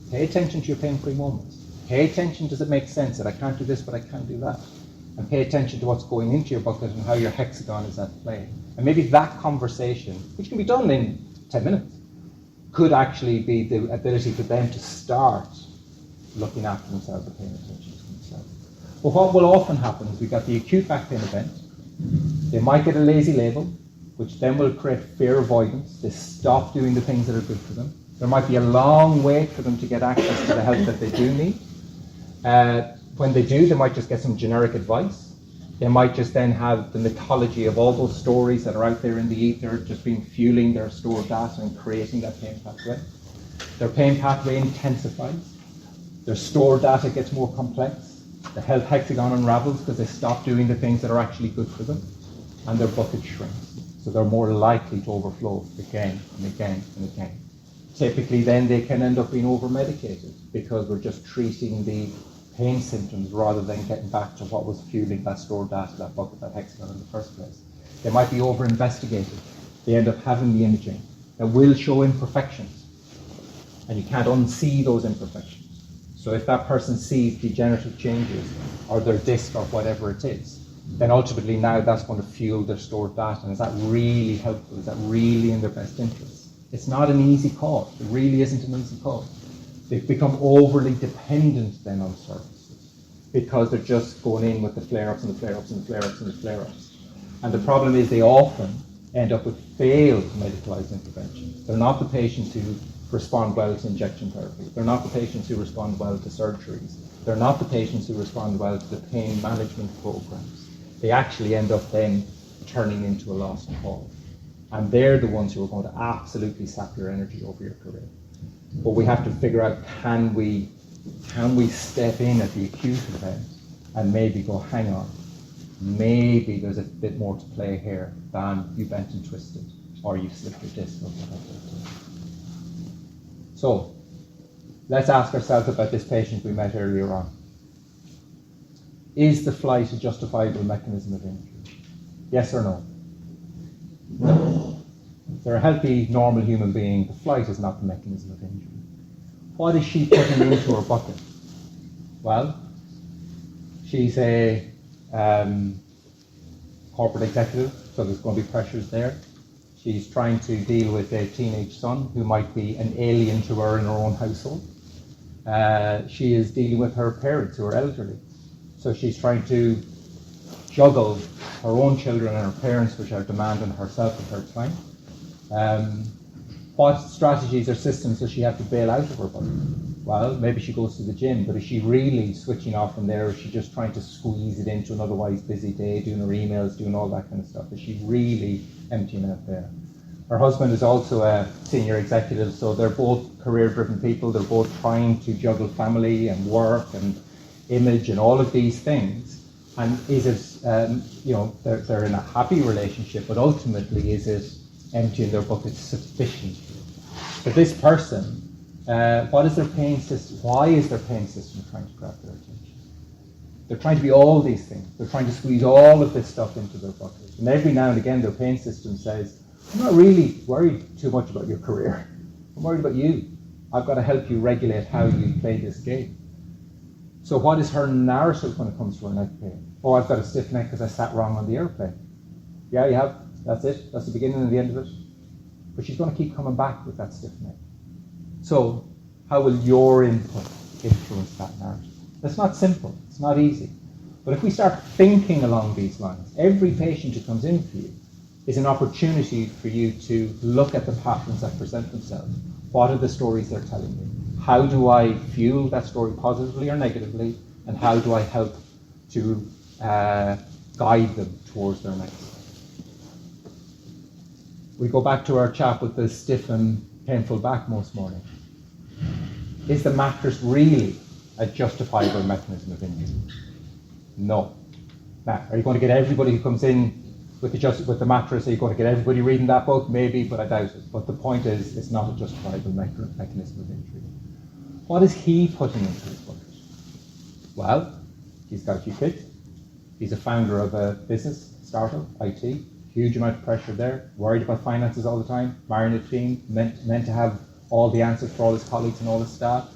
Pay attention to your pain-free moments. Pay attention, does it make sense that I can't do this, but I can do that? And pay attention to what's going into your bucket and how your hexagon is at play. And maybe that conversation, which can be done in 10 minutes, could actually be the ability for them to start looking after themselves and paying attention to themselves. But what will often happen is we've got the acute back pain event. They might get a lazy label, which then will create fear avoidance. They stop doing the things that are good for them. There might be a long wait for them to get access to the help that they do need. When they do, they might just get some generic advice. They might just then have the mythology of all those stories that are out there in the ether, just being fueling their stored data and creating that pain pathway. Their pain pathway intensifies. Their stored data gets more complex. The health hexagon unravels because they stop doing the things that are actually good for them, and their bucket shrinks. So they're more likely to overflow again and again and again. Typically then they can end up being over-medicated because we're just treating the pain symptoms rather than getting back to what was fueling that stored data, that bucket, that hexagon in the first place. They might be over-investigated. They end up having the imaging that will show imperfections, and you can't unsee those imperfections. So if that person sees degenerative changes or their disc or whatever it is, then ultimately now that's going to fuel their stored data. And is that really helpful? Is that really in their best interest? It's not an easy call. It really isn't an easy call. They've become overly dependent then on services because they're just going in with the flare-ups and the flare-ups and the flare-ups and the flare-ups. And the problem is they often end up with failed medicalized interventions. They're not the patients who respond well to injection therapy. They're not the patients who respond well to surgeries. They're not the patients who respond well to the pain management programs. They actually end up then turning into a lost cause. And they're the ones who are going to absolutely sap your energy over your career. But we have to figure out, can we step in at the acute event and maybe go, hang on, maybe there's a bit more to play here than you bent and twisted, or you slipped your disc or whatever it is. So, let's ask ourselves about this patient we met earlier on. Is the flight a justifiable mechanism of injury? Yes or no? No. If they're a healthy, normal human being, the flight is not the mechanism of injury. What is she putting into her bucket? Well, she's a corporate executive, so there's going to be pressures there. She's trying to deal with a teenage son who might be an alien to her in her own household. She is dealing with her parents who are elderly. So she's trying to juggle her own children and her parents, which are demanding herself and her time. What strategies or systems does she have to bail out of her body? Well, maybe she goes to the gym, but is she really switching off from there? Or is she just trying to squeeze it into an otherwise busy day, doing her emails, doing all that kind of stuff? Is she really emptying out there? Her husband is also a senior executive, so they're both career-driven people. They're both trying to juggle family and work and image and all of these things. And is it, they're in a happy relationship, but ultimately is it emptying their bucket sufficiently? For this person, what is their pain system? Why is their pain system trying to grab their attention? They're trying to be all these things. They're trying to squeeze all of this stuff into their bucket. And every now and again, their pain system says, I'm not really worried too much about your career. I'm worried about you. I've got to help you regulate how you play this game. So what is her narrative when it comes to her neck pain? Oh, I've got a stiff neck because I sat wrong on the airplane. Yeah, you have. That's it. That's the beginning and the end of it. But she's going to keep coming back with that stiff neck. So how will your input influence that narrative? It's not simple. It's not easy. But if we start thinking along these lines, every patient who comes in for you is an opportunity for you to look at the patterns that present themselves. What are the stories they're telling me? How do I fuel that story positively or negatively? And how do I help to guide them towards their next step? We go back to our chap with the stiff and painful back most morning. Is the mattress really a justifiable mechanism of injury? No. Now, are you going to get everybody who comes in with the mattress, are you going to get everybody reading that book? Maybe, but I doubt it. But the point is, it's not a justifiable mechanism of injury. What is he putting into his bucket? Well, he's got a few kids. He's a founder of a business, startup, IT. Huge amount of pressure there. Worried about finances all the time. Marrying a team, meant to have all the answers for all his colleagues and all his staff.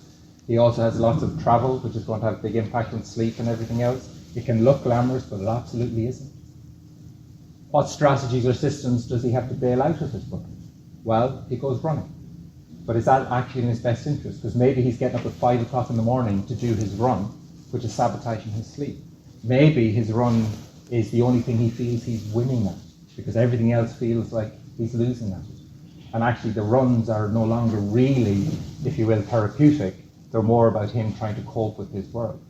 He also has lots of travel, which is going to have a big impact on sleep and everything else. It can look glamorous, but it absolutely isn't. What strategies or systems does he have to bail out of his bucket? Well, he goes running. But is that actually in his best interest? Because maybe he's getting up at 5 o'clock in the morning to do his run, which is sabotaging his sleep. Maybe his run is the only thing he feels he's winning at, because everything else feels like he's losing at it. And actually the runs are no longer really, if you will, therapeutic. They're more about him trying to cope with his world.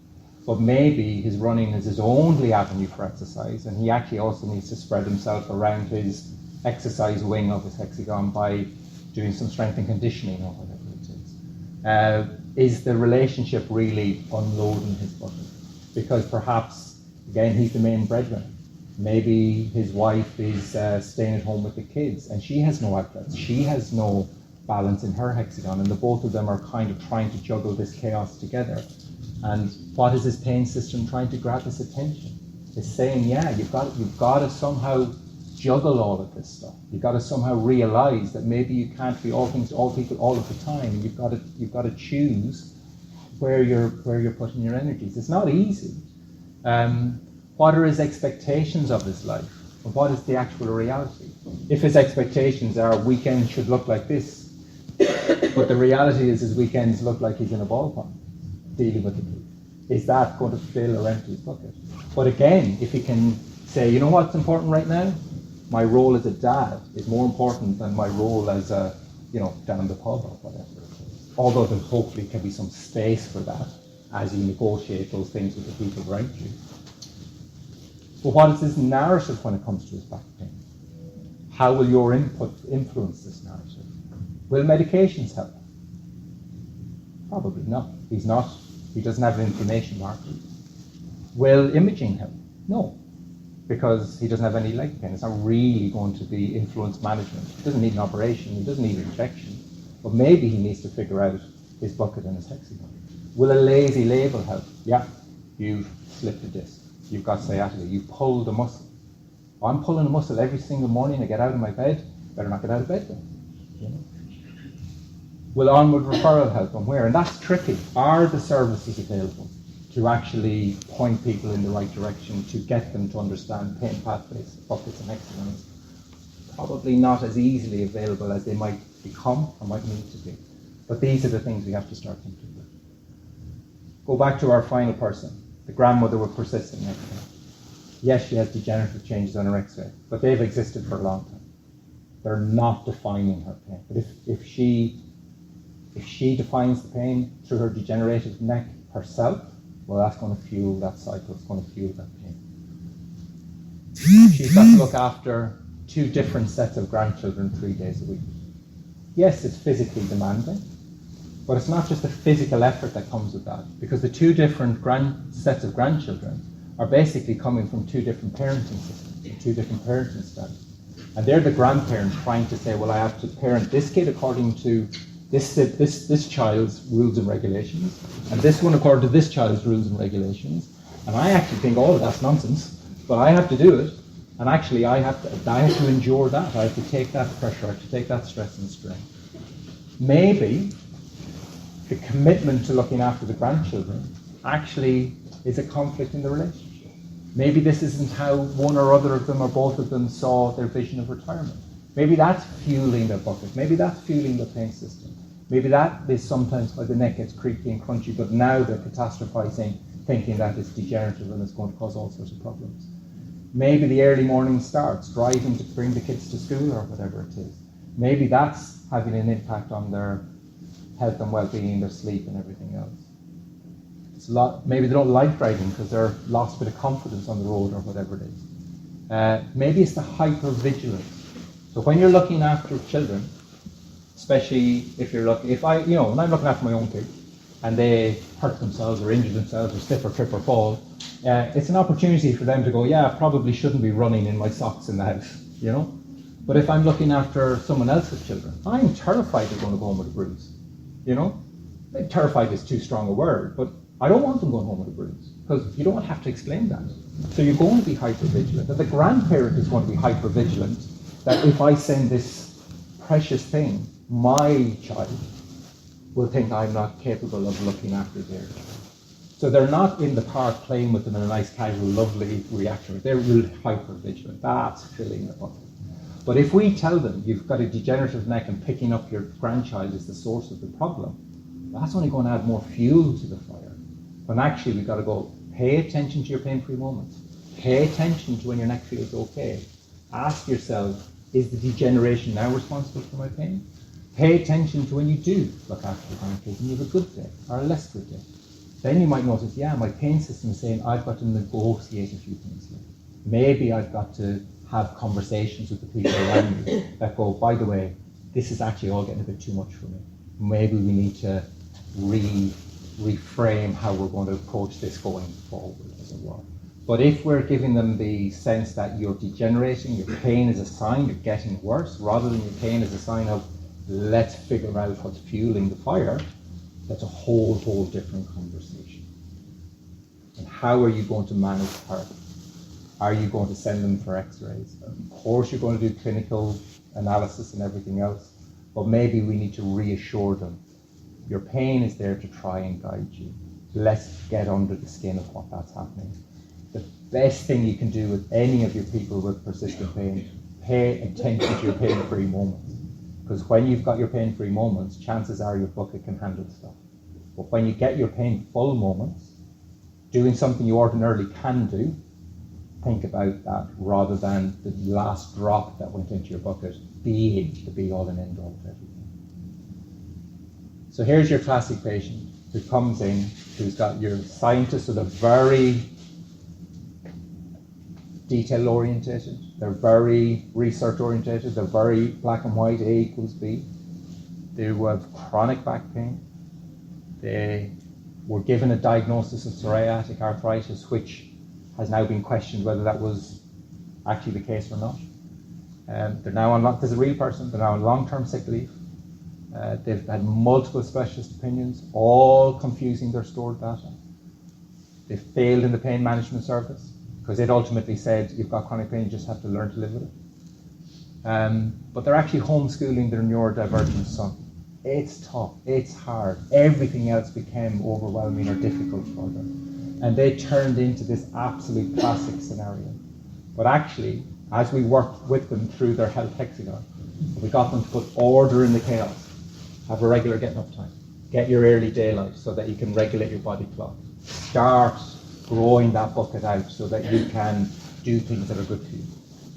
But maybe his running is his only avenue for exercise, and he actually also needs to spread himself around his exercise wing of his hexagon by doing some strength and conditioning or whatever it is. Is the relationship really unloading his bucket? Because perhaps, again, he's the main breadwinner. Maybe his wife is staying at home with the kids, and she has no outlets. She has no balance in her hexagon, and the both of them are kind of trying to juggle this chaos together. And what is his pain system trying to grab his attention? It's saying, yeah, you've got to somehow juggle all of this stuff. You've got to somehow realize that maybe you can't be all things to all people all of the time, and you've got to choose where you're putting your energies. It's not easy. What are his expectations of his life? And what is the actual reality? If his expectations are weekends should look like this, but the reality is his weekends look like he's in a ballpark dealing with the kids, is that going to fill or empty his bucket? But again, if he can say, you know what's important right now? My role as a dad is more important than my role as a, down the pub or whatever it is. Although there hopefully can be some space for that as you negotiate those things with the people around you. But what is his narrative when it comes to his back pain? How will your input influence this narrative? Will medications help? Probably not. He doesn't have an inflammation marker. Will imaging help? No, because he doesn't have any leg pain. It's not really going to be influence management. He doesn't need an operation. He doesn't need an injection. But maybe he needs to figure out his bucket and his hexagon. Will a lazy label help? Yeah, you've slipped a disc. You've got sciatica. You pulled a muscle. I'm pulling a muscle every single morning. I get out of my bed. Better not get out of bed then. Will onward referral help and where? And that's tricky. Are the services available to actually point people in the right direction to get them to understand pain pathways, buckets and hexagons? Probably not as easily available as they might become or might need to be. But these are the things we have to start thinking about. Go back to our final person, the grandmother with persistent neck pain. Yes, she has degenerative changes on her X-ray, but they've existed for a long time. They're not defining her pain. But if she defines the pain through her degenerative neck herself, well, that's going to fuel that cycle. It's going to fuel that pain. She's got to look after 2 different sets of grandchildren 3 days a week. Yes, it's physically demanding, but it's not just the physical effort that comes with that, because the 2 different sets of grandchildren are basically coming from 2 different parenting systems, 2 different parenting styles. And they're the grandparents trying to say, well, I have to parent this kid according to this child's rules and regulations, and this one according to this child's rules and regulations, And I actually think all of that's nonsense, but I have to do it. And actually I have to endure that. I have to take that pressure, I have to take that stress and strain. Maybe the commitment to looking after the grandchildren actually is a conflict in the relationship. Maybe this isn't how one or other of them or both of them saw their vision of retirement. Maybe that's fueling their bucket. Maybe that's fueling the pain system. Maybe that is sometimes why the neck gets creaky and crunchy, but now they're catastrophizing, thinking that it's degenerative and it's going to cause all sorts of problems. Maybe the early morning starts, driving to bring the kids to school or whatever it is. Maybe that's having an impact on their health and well-being, their sleep and everything else. Maybe they don't like driving because they're lost a bit of confidence on the road or whatever it is. Maybe it's the hypervigilance. So when you're looking after children, especially if when I'm looking after my own kids and they hurt themselves or injure themselves or slip or trip or fall, it's an opportunity for them to go, yeah, I probably shouldn't be running in my socks in the house, you know? But if I'm looking after someone else's children, I'm terrified they're going to go home with a bruise, you know? Terrified is too strong a word, but I don't want them going home with a bruise because you don't have to explain that. So you're going to be hypervigilant. And the grandparent is going to be hypervigilant that if I send this precious thing, my child will think I'm not capable of looking after their child. So they're not in the park playing with them in a nice, casual, lovely reaction. They're really hypervigilant. That's filling the bucket. But if we tell them you've got a degenerative neck and picking up your grandchild is the source of the problem, that's only going to add more fuel to the fire. When actually we've got to go, pay attention to your pain-free moments. Pay attention to when your neck feels okay. Ask yourself, is the degeneration now responsible for my pain? Pay attention to when you do look after your grandkids and you have a good day or a less good day. Then you might notice, yeah, my pain system is saying I've got to negotiate a few things here. Maybe I've got to have conversations with the people around me that go, by the way, this is actually all getting a bit too much for me. Maybe we need to reframe how we're going to approach this going forward, as it were. But if we're giving them the sense that you're degenerating, your pain is a sign you're getting worse, rather than your pain is a sign of let's figure out what's fueling the fire, that's a whole different conversation. And how are you going to manage her? Are you going to send them for x-rays? Of course you're going to do clinical analysis and everything else, but maybe we need to reassure them. Your pain is there to try and guide you. Let's get under the skin of what that's happening. The best thing you can do with any of your people with persistent pain, pay attention to your pain-free moments. Because when you've got your pain-free moments, chances are your bucket can handle stuff. But when you get your painful moments, doing something you ordinarily can do, think about that rather than the last drop that went into your bucket being the be-all and end-all of everything. So here's your classic patient who comes in, who's got your scientists with a very detail-orientated, they're very research-orientated, they're very black and white, A equals B. They have chronic back pain. They were given a diagnosis of psoriatic arthritis, which has now been questioned whether that was actually the case or not. They're now on, there's a real person, they're now on long-term sick leave. They've had multiple specialist opinions, all confusing their stored data. They failed in the pain management service because it ultimately said you've got chronic pain, you just have to learn to live with it. But they're actually homeschooling their neurodivergent son. It's tough, it's hard. Everything else became overwhelming or difficult for them. And they turned into this absolute classic scenario. But actually, as we worked with them through their health hexagon, we got them to put order in the chaos. Have a regular getting up time. Get your early daylight so that you can regulate your body clock. Start growing that bucket out so that you can do things that are good for you.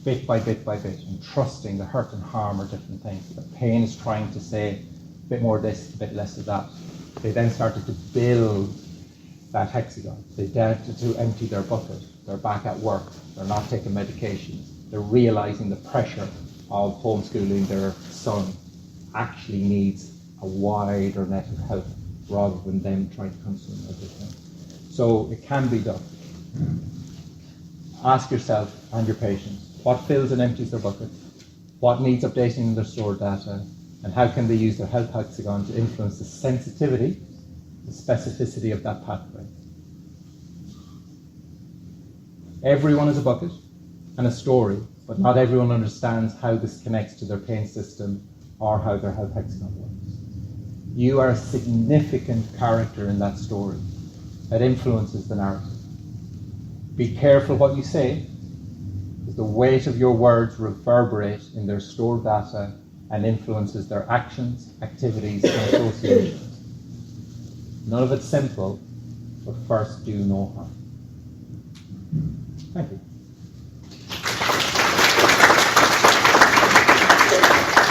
Bit by bit by bit, and trusting the hurt and harm are different things. The pain is trying to say a bit more of this, a bit less of that. They then started to build that hexagon. They started to empty their bucket. They're back at work. They're not taking medications. They're realizing the pressure of homeschooling their son actually needs a wider net of help rather than them trying to consume everything. So it can be done. Ask yourself and your patients, what fills and empties their bucket? What needs updating in their stored data? And how can they use their health hexagon to influence the sensitivity, the specificity of that pathway? Everyone is a bucket and a story, but not everyone understands how this connects to their pain system or how their health hexagon works. You are a significant character in that story that influences the narrative. Be careful what you say, because the weight of your words reverberate in their stored data and influences their actions, activities, and associations. None of it's simple, but first do no harm. Thank you.